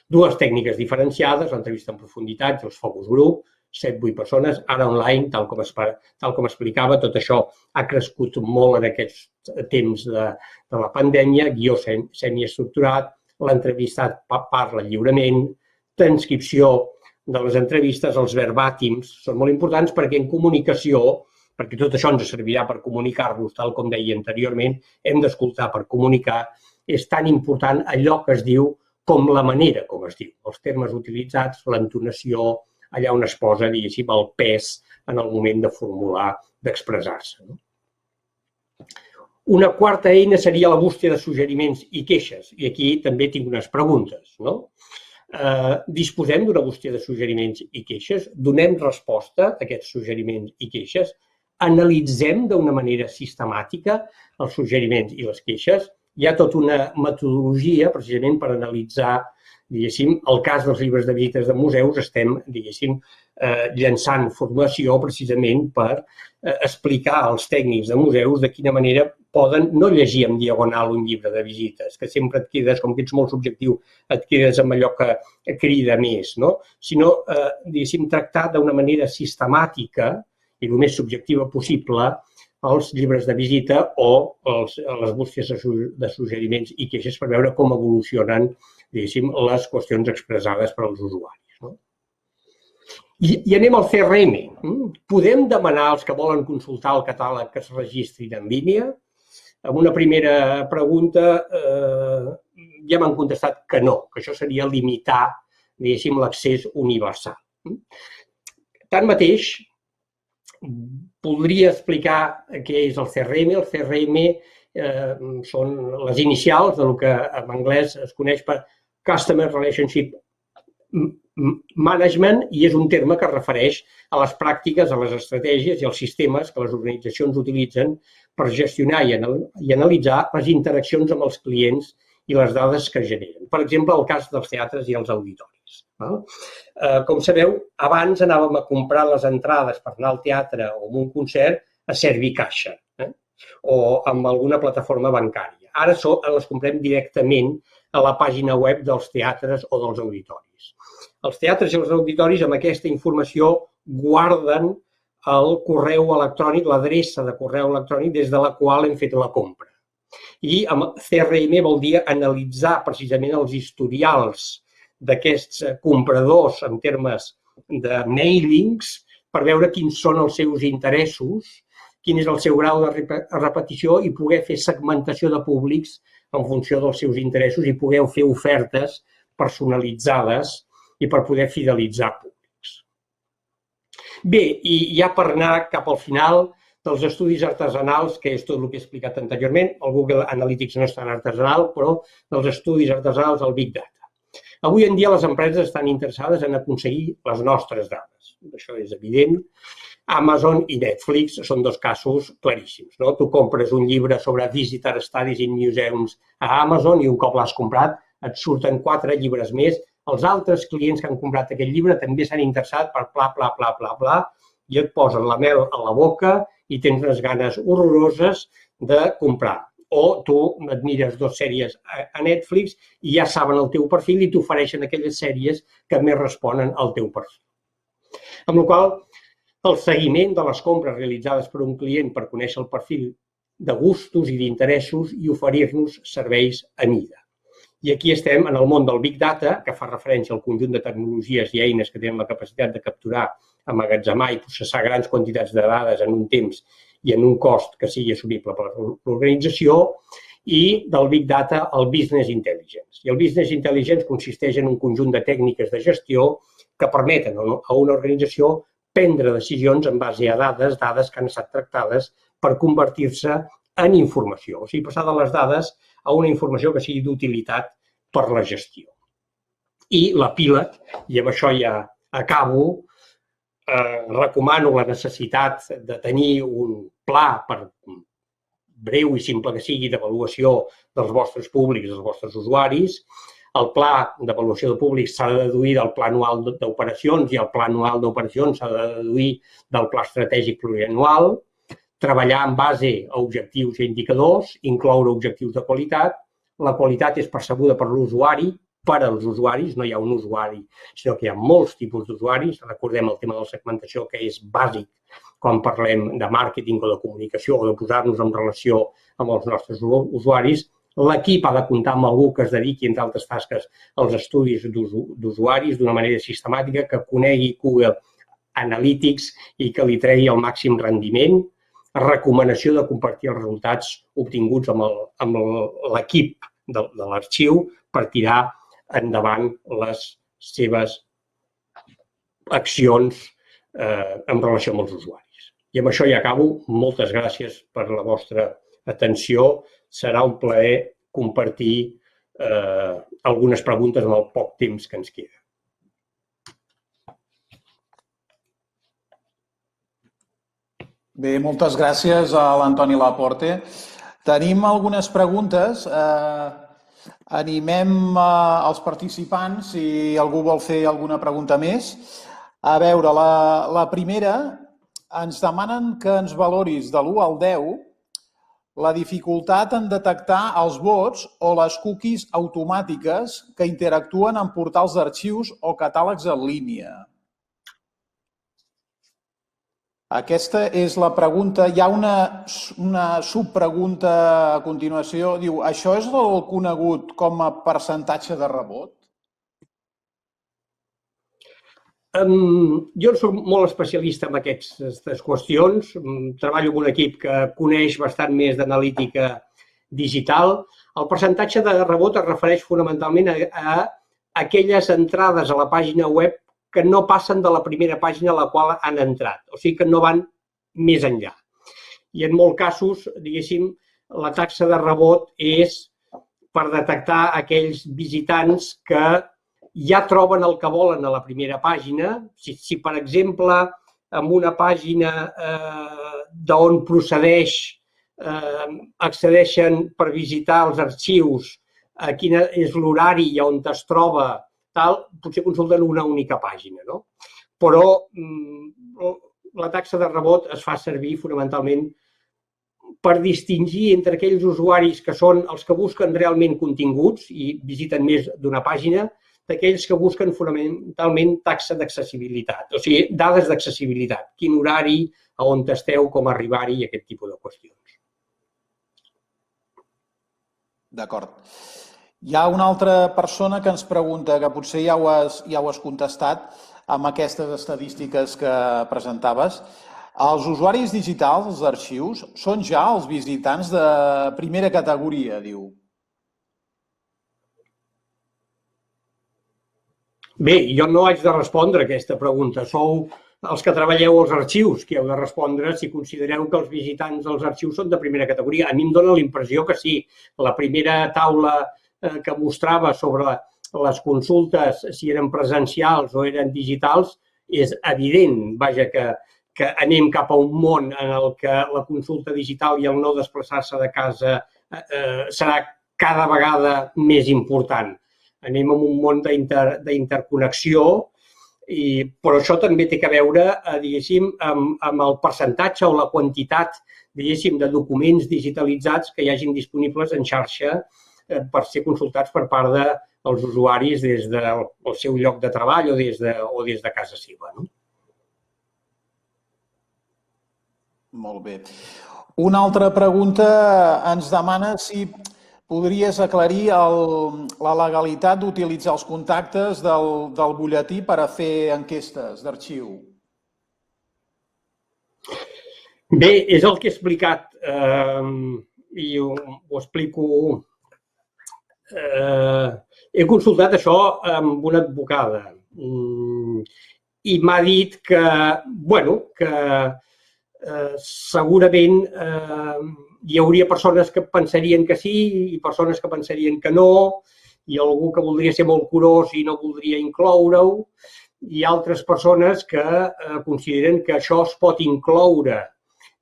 Dues tècniques diferenciades, l'entrevista en profunditat i els focus group, 7-8 persones, ara online, tal com explicava, tot això ha crescut molt en aquests temps de la pandèmia, guió semiestructurat, l'entrevistat parla lliurement, transcripció de les entrevistes, els verbàtims són molt importants perquè en comunicació, perquè tot això ens servirà per comunicar-nos, tal com deia anteriorment, hem d'escoltar per comunicar, és tan important allò que es diu com la manera com es diu, els termes utilitzats, l'entonació, allà on es posa, diguéssim, el pes en el moment de formular, d'expressar-se. Una quarta eina seria la bústia de suggeriments i queixes, i aquí també tinc unes preguntes. Disposem d'una bústia de suggeriments i queixes? Donem resposta a aquests suggeriments i queixes? Analitzem d'una manera sistemàtica els suggeriments i les queixes? Hi ha tota una metodologia precisament per analitzar, diguéssim, el cas dels llibres de visites de museus, estem, diguéssim, llançant formació precisament per explicar als tècnics de museus de quina manera poden no llegir en diagonal un llibre de visites, que sempre et quedes, com que ets molt subjectiu, et quedes amb allò que crida més, sinó, diguéssim, tractar d'una manera sistemàtica i el més subjectiva possible els llibres de visita o les bústies de suggeriments i queixes per veure com evolucionen, diguéssim, les qüestions expressades per als usuaris. I anem al CRM. Podem demanar als que volen consultar el catàleg que es registrin en línia? amb una primera pregunta ja m'han contestat que no, que això seria limitar, diguéssim, l'accés universal. Tanmateix, podria explicar què és el CRM. El CRM són les inicials del que en anglès es coneix per Customer Relationship Management i és un terme que es refereix a les pràctiques, a les estratègies i als sistemes que les organitzacions utilitzen per gestionar i analitzar les interaccions amb els clients i les dades que generen. Per exemple, el cas dels teatres i els auditoris. Com sabeu, abans anàvem a comprar les entrades per anar al teatre o a un concert a Servicaixa o amb alguna plataforma bancària. Ara les comprem directament a la pàgina web dels teatres o dels auditoris. Els teatres i els auditoris amb aquesta informació guarden el correu electrònic, l'adreça de correu electrònic des de la qual hem fet la compra. I amb CRM vol dir analitzar precisament els historials d'aquests compradors en termes de mailings per veure quins són els seus interessos, quin és el seu grau de repetició i poder fer segmentació de públics en funció dels seus interessos i poder fer ofertes personalitzades i per poder fidelitzar públics. Bé, i ja per anar cap al final dels estudis artesanals, que és tot el que he explicat anteriorment, el Google Analytics no és tan artesanal, però dels estudis artesanals al Big Data. Avui en dia les empreses estan interessades en aconseguir les nostres dades. Això és evident. Amazon i Netflix són dos casos claríssims. Tu compres un llibre sobre Visitor Studies in Museums a Amazon i un cop l'has comprat et surten 4 llibres més. Els altres clients que han comprat aquest llibre també s'han interessat per bla, bla, bla, bla, bla, i et posen la mel a la boca i tens unes ganes horroroses de comprar. O tu et mires 2 sèries a Netflix i ja saben el teu perfil i t'ofereixen aquelles sèries que més responen al teu perfil. Amb la qual cosa, el seguiment de les compres realitzades per un client per conèixer el perfil de gustos i d'interessos i oferir-nos serveis a mida. I aquí estem en el món del Big Data, que fa referència al conjunt de tecnologies i eines que tenen la capacitat de capturar, emmagatzemar i processar grans quantitats de dades en un temps i en un cost que sigui assumible per l'organització, i del Big Data al Business Intelligence. I el Business Intelligence consisteix en un conjunt de tècniques de gestió que permeten a una organització prendre decisions en base a dades que han estat tractades per convertir-se en informació, o sigui, passar de les dades a una informació que sigui d'utilitat per la gestió. I l'epíleg, i amb això ja acabo, recomano la necessitat de tenir un pla, per breu i simple que sigui, d'avaluació dels vostres públics, dels vostres usuaris. El pla d'avaluació de públics s'ha de deduir del pla anual d'operacions i el pla anual d'operacions s'ha de deduir del pla estratègic plurianual. Treballar en base a objectius i indicadors, incloure objectius de qualitat. La qualitat és percebuda per l'usuari, per als usuaris, no hi ha un usuari, sinó que hi ha molts tipus d'usuaris. Recordem el tema de la segmentació, que és bàsic quan parlem de màrqueting o de comunicació o de posar-nos en relació amb els nostres usuaris. L'equip ha de comptar amb algú que es dediqui, entre altres tasques, als estudis d'usuaris d'una manera sistemàtica, que conegui Google Analytics i que li tregui el màxim rendiment. Recomanació de compartir els resultats obtinguts amb l'equip de l'arxiu per tirar endavant les seves accions en relació amb els usuaris. I amb això ja acabo. Moltes gràcies per la vostra atenció. Serà un plaer compartir algunes preguntes en el poc temps que ens queda. Bé, moltes gràcies a l'Antoni Laporte. Tenim algunes preguntes. Animem els participants si algú vol fer alguna pregunta més. A veure, la primera, ens demanen que ens valoris de l'1 al 10 la dificultat en detectar els bots o les cookies automàtiques que interactuen amb portals d'arxius o catàlegs en línia. Aquesta és la pregunta. Hi ha una subpregunta a continuació. Diu, això és el conegut com a percentatge de rebot? Jo no soc molt especialista en aquestes qüestions. Treballo amb un equip que coneix bastant més d'analítica digital, el percentatge de rebot es refereix fonamentalment a aquelles entrades a la pàgina web que no passen de la primera pàgina a la qual han entrat, o sigui que no van més enllà. I en molts casos, diguéssim, la taxa de rebot és per detectar aquells visitants que ja troben el que volen a la primera pàgina. Si per exemple, en una pàgina d'on procedeix, accedeixen per visitar els arxius, quin és l'horari i on es troba, potser consulten una única pàgina, no? Però la taxa de rebot es fa servir fonamentalment per distingir entre aquells usuaris que són els que busquen realment continguts i visiten més d'una pàgina, d'aquells que busquen fonamentalment taxa d'accessibilitat, o sigui, dades d'accessibilitat, quin horari, a on esteu, com arribar-hi, aquest tipus de qüestions. D'acord. Hi ha una altra persona que ens pregunta, que potser ja ho has contestat amb aquestes estadístiques que presentaves. Els usuaris digitals, els arxius, són ja els visitants de primera categoria, diu. Bé, jo no haig de respondre a aquesta pregunta. Sou els que treballeu als arxius qui heu de respondre si considereu que els visitants dels arxius són de primera categoria. A mi em dóna la impressió que sí. La primera taula que mostrava sobre les consultes, si eren presencials o eren digitals, és evident, vaja, que anem cap a un món en el que la consulta digital i el no desplaçar-se de casa serà cada vegada més important. Anem a un món d'interconnexió, però això també té a veure, diguéssim, amb el percentatge o la quantitat, diguéssim, de documents digitalitzats que hi hagin disponibles en xarxa per ser consultats per part dels usuaris des del seu lloc de treball o des de casa seva. Molt bé. Una altra pregunta ens demana si podries aclarir la legalitat d'utilitzar els contactes del butlletí per a fer enquestes d'arxiu. Bé, és el que he explicat i ho explico. He consultat això amb una advocada i m'ha dit que, segurament hi hauria persones que pensarien que sí i persones que pensarien que no, i algú que voldria ser molt curós i no voldria incloure-ho, i altres persones que consideren que això es pot incloure,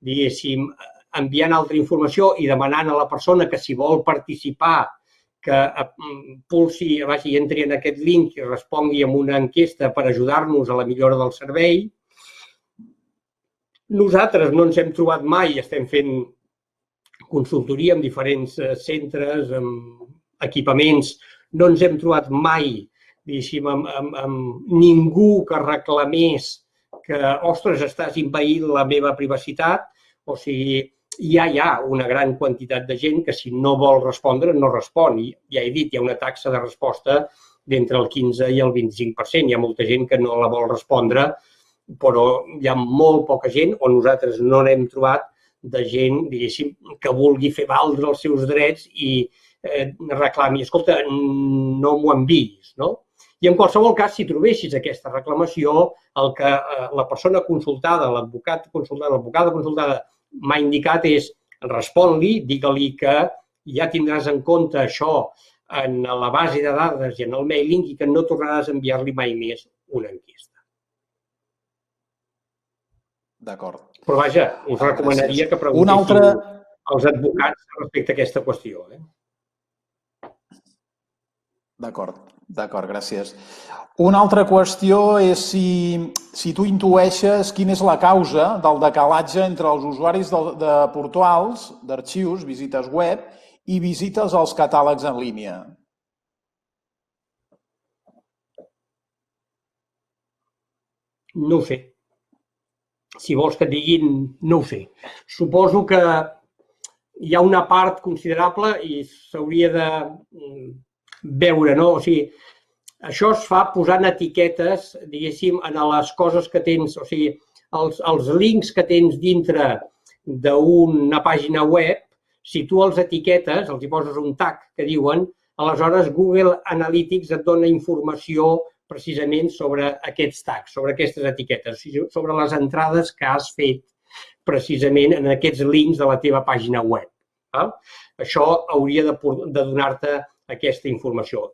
diguéssim, enviant altra informació i demanant a la persona que si vol participar que pulsi, entri en aquest link i respongui amb una enquesta per ajudar-nos a la millora del servei. Nosaltres no ens hem trobat mai, estem fent consultoria amb diferents centres, amb equipaments, no ens hem trobat mai, diguéssim, amb ningú que reclamés que, ostres, estàs envaint la meva privacitat, o sigui, ja hi ha una gran quantitat de gent que si no vol respondre, no respon. Ja he dit, hi ha una taxa de resposta d'entre el 15 i el 25%. Hi ha molta gent que no la vol respondre, però hi ha molt poca gent, o nosaltres no n'hem trobat, de gent, diguéssim, que vulgui fer valdre els seus drets i reclami, escolta, no m'ho enviïs, no? I en qualsevol cas, si trobessis aquesta reclamació, el que la persona consultada, l'advocat consultat, l'advocada consultada, m'ha indicat és respon-li, digue-li que ja tindràs en compte això en la base de dades i en el mailing i que no tornaràs a enviar-li mai més una enquesta. D'acord. Però vaja, us recomanaria que preguntéssiu als advocats respecte a aquesta qüestió. D'acord, gràcies. Una altra qüestió és si tu intueixes quina és la causa del decalatge entre els usuaris de portals, d'arxius, visites web i visites als catàlegs en línia. No ho sé. Si vols que et diguin, no ho sé. Suposo que hi ha una part considerable i s'hauria de veure, no? O sigui, això es fa posant etiquetes, diguéssim, en les coses que tens, o sigui, els links que tens dintre d'una pàgina web Si tu els etiquetes, els hi poses un tag que diuen, aleshores Google Analytics et dona informació precisament sobre aquests tags, sobre aquestes etiquetes, sobre les entrades que has fet precisament en aquests links de la teva pàgina web. Això hauria de donar-te aquesta informació.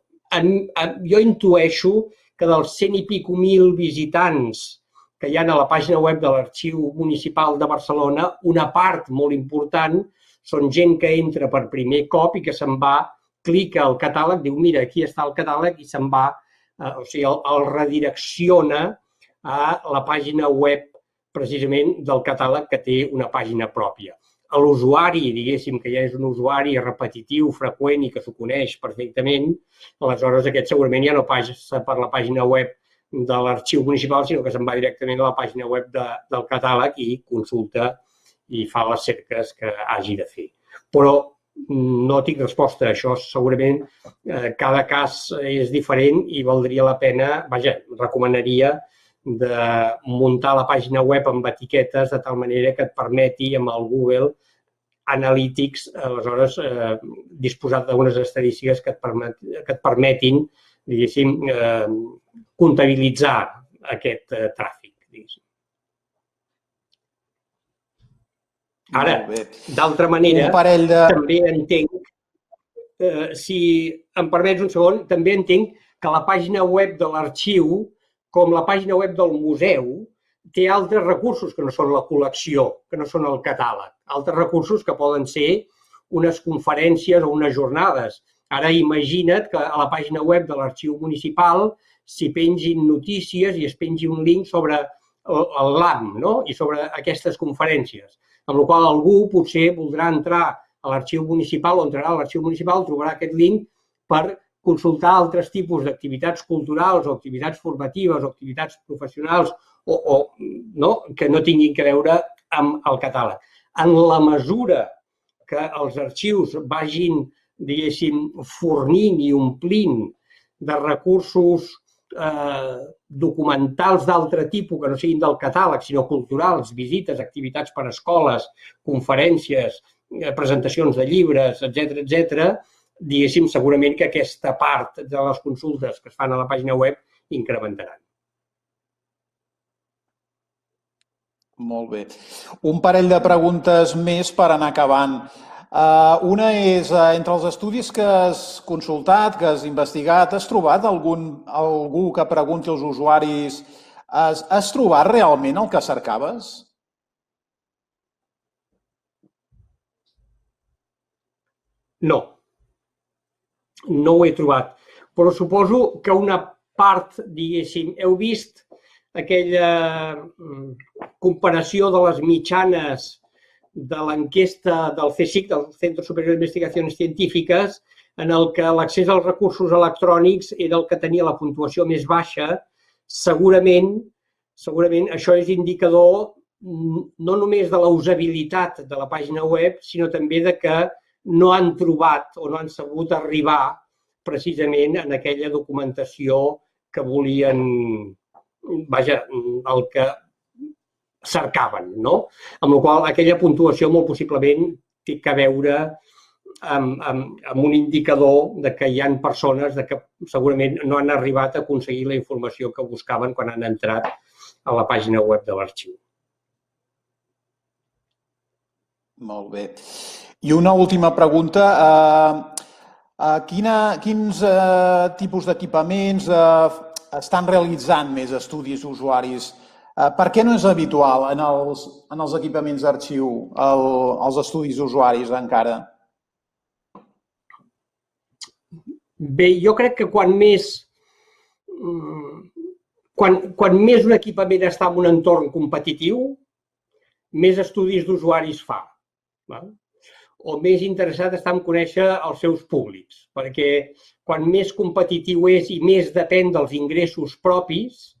Jo intueixo que dels 100 i pico mil visitants que hi ha a la pàgina web de l'Arxiu Municipal de Barcelona, una part molt important són gent que entra per primer cop i que se'n va, clica al catàleg, diu, mira, aquí està el catàleg i se'n va, o sigui, el redirecciona a la pàgina web precisament del catàleg que té una pàgina pròpia. L'usuari, diguéssim, que ja és un usuari repetitiu, freqüent i que s'ho coneix perfectament, aleshores aquest segurament ja no passa per la pàgina web de l'Arxiu Municipal, sinó que se'n va directament a la pàgina web del catàleg i consulta i fa les cerques que hagi de fer. Però no tinc resposta a això. Segurament cada cas és diferent i valdria la pena, vaja, recomanaria de muntar la pàgina web amb etiquetes de tal manera que et permeti amb el Google Analytics, aleshores, disposar d'unes estadístiques que et permetin, diguéssim, comptabilitzar aquest tràfic. Ara, d'altra manera, també entenc, si em permets un segon, també entenc que la pàgina web de l'arxiu, com la pàgina web del museu, té altres recursos que no són la col·lecció, que no són el catàleg. Altres recursos que poden ser unes conferències o unes jornades. Ara imagina't que a la pàgina web de l'Arxiu Municipal s'hi pengin notícies i es pengi un link sobre el LAM, no? I sobre aquestes conferències. Amb la qual cosa algú potser voldrà entrar a l'Arxiu Municipal o entrarà a l'Arxiu Municipal, trobarà aquest link per consultar altres tipus d'activitats culturals o activitats formatives o activitats professionals que no tinguin a veure amb el catàleg. En la mesura que els arxius vagin, diguéssim, fornint i omplint de recursos documentals d'altre tipus que no siguin del catàleg, sinó culturals, visites, activitats per a escoles, conferències, presentacions de llibres, etc., diguéssim, segurament que aquesta part de les consultes que es fan a la pàgina web incrementaran. Molt bé. Un parell de preguntes més per anar acabant. Una és, entre els estudis que has consultat, que has investigat, has trobat algú que pregunti als usuaris has trobat realment el que cercaves? No. No ho he trobat. Però suposo que una part, diguéssim, heu vist aquella comparació de les mitjanes de l'enquesta del CSIC, del Centro Superior d'Investigacions Científiques, en el que l'accés als recursos electrònics era el que tenia la puntuació més baixa. Segurament això és indicador no només de la usabilitat de la pàgina web, sinó també de que no han trobat o no han sabut arribar precisament en aquella documentació que volien, vaja, el que cercaven, no? Amb la qual cosa, aquella puntuació molt possiblement té a veure amb un indicador que hi ha persones que segurament no han arribat a aconseguir la informació que buscaven quan han entrat a la pàgina web de l'arxiu. Molt bé. I una última pregunta. Quins tipus d'equipaments estan realitzant més estudis usuaris? Per què no és habitual en els equipaments d'arxiu els estudis usuaris encara? Bé, jo crec que quan més un equipament està en un entorn competitiu, més estudis d'usuaris fa. O més interessat està en conèixer els seus públics, perquè quan més competitiu és i més depèn dels ingressos propis,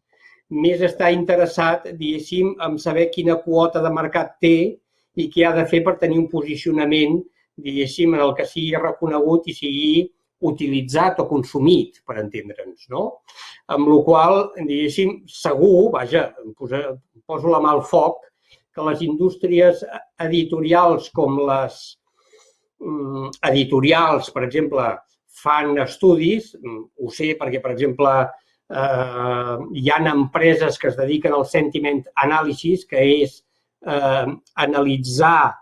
més està interessat, diguéssim, en saber quina quota de mercat té i què ha de fer per tenir un posicionament, diguéssim, en el que sigui reconegut i sigui utilitzat o consumit, per entendre'ns, no? Amb la qual cosa, diguéssim, segur, vaja, poso la mà al foc, que les indústries editorials com les editorials, per exemple, fan estudis, ho sé perquè, per exemple, hi ha empreses que es dediquen al sentiment analysis, que és analitzar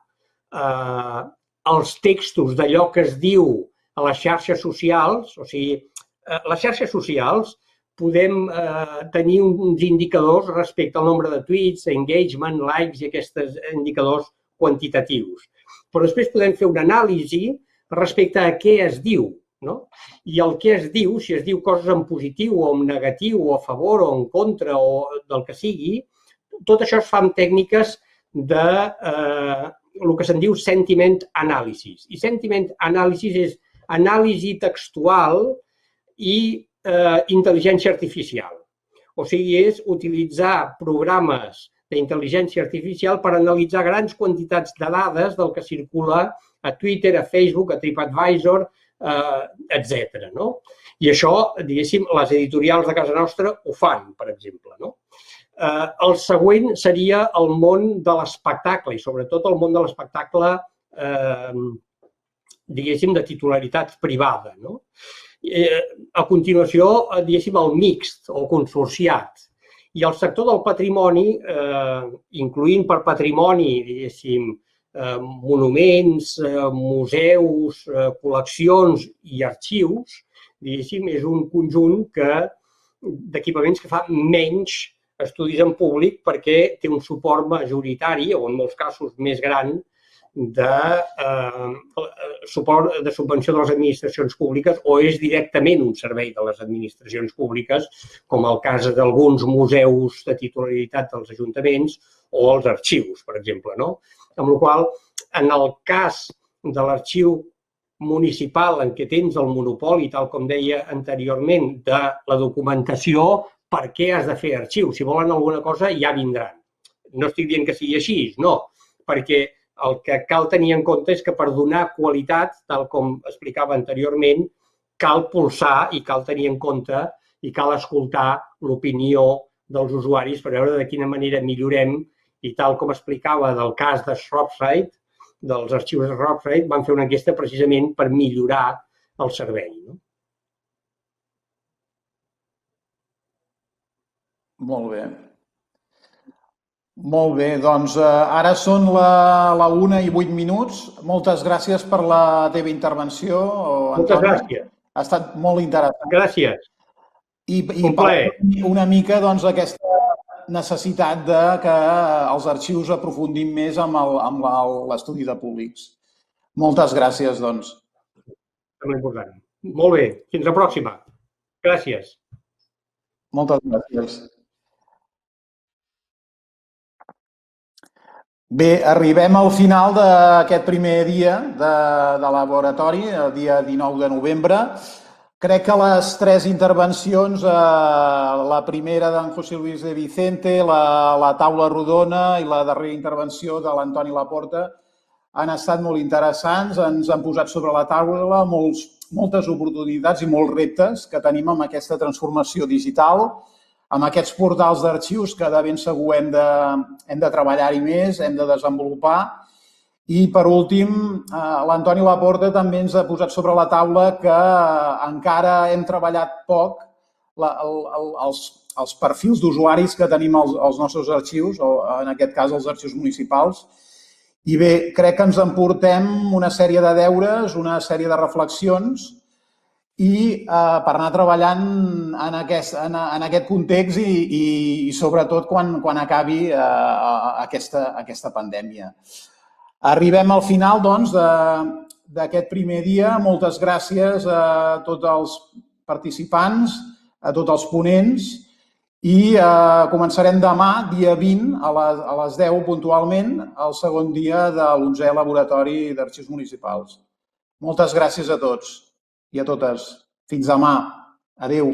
els textos d'allò que es diu a les xarxes socials. O sigui, les xarxes socials podem tenir uns indicadors respecte al nombre de tweets, engagement, likes i aquests indicadors quantitatius. Però després podem fer una anàlisi respecte a què es diu, no? I el que es diu, si es diu coses en positiu o en negatiu o a favor o en contra o del que sigui, tot això es fa amb tècniques de el que se'n diu sentiment analysis. I sentiment analysis és anàlisi textual i intel·ligència artificial. O sigui, és utilitzar programes d'intel·ligència artificial per analitzar grans quantitats de dades del que circula a Twitter, a Facebook, a TripAdvisor, etc. I això, diguéssim, les editorials de casa nostra ho fan, per exemple. El següent seria el món de l'espectacle i sobretot el món de l'espectacle, diguéssim, de titularitat privada. A continuació, diguéssim, el mixt o consorciat. I el sector del patrimoni, incloent per patrimoni, diguéssim, monuments, museus, col·leccions i arxius, diguéssim, és un conjunt d'equipaments que fa menys estudis en públic perquè té un suport majoritari, o en molts casos més gran, de suport de subvenció de les administracions públiques o és directament un servei de les administracions públiques, com el cas d'alguns museus de titularitat dels ajuntaments o els arxius, per exemple. Amb la qual cosa, en el cas de l'arxiu municipal en què tens el monopoli, tal com deia anteriorment, de la documentació, per què has de fer arxiu? Si volen alguna cosa, ja vindran. No estic dient que sigui així, no, perquè el que cal tenir en compte és que per donar qualitat, tal com explicava anteriorment, cal polsar i cal tenir en compte i cal escoltar l'opinió dels usuaris per veure de quina manera millorem i tal com explicava del cas de Shropshire, dels arxius de Shropshire, van fer una enquesta precisament per millorar el servei. Molt bé. Molt bé, doncs ara són la 1:08. Moltes gràcies per la teva intervenció, Antoni. Moltes gràcies. Ha estat molt interessant. Gràcies. I parlar una mica d'aquesta necessitat que els arxius aprofundim més amb l'estudi de públics. Moltes gràcies, doncs. Molt important. Molt bé, fins la pròxima. Gràcies. Moltes gràcies. Bé, arribem al final d'aquest primer dia de laboratori, el dia 19 de novembre. Crec que les 3 intervencions, la primera d'en José Luis de Vicente, la taula rodona i la darrera intervenció de l'Antoni Laporta, han estat molt interessants. Ens han posat sobre la taula moltes oportunitats i molts reptes que tenim amb aquesta transformació digital, amb aquests portals d'arxius que de ben segur hem de treballar-hi més, hem de desenvolupar. I, per últim, l'Antoni Laporta també ens ha posat sobre la taula que encara hem treballat poc els perfils d'usuaris que tenim als nostres arxius, o en aquest cas els arxius municipals. I bé, crec que ens emportem una sèrie de deures, una sèrie de reflexions i per anar treballant en aquest context i sobretot quan acabi aquesta pandèmia. Arribem al final, doncs, d'aquest primer dia. Moltes gràcies a tots els participants, a tots els ponents i començarem demà, dia 20, a les 10 puntualment, el segon dia de l'11è Laboratori d'Arxius Municipals. Moltes gràcies a tots i a totes. Fins demà. Adéu.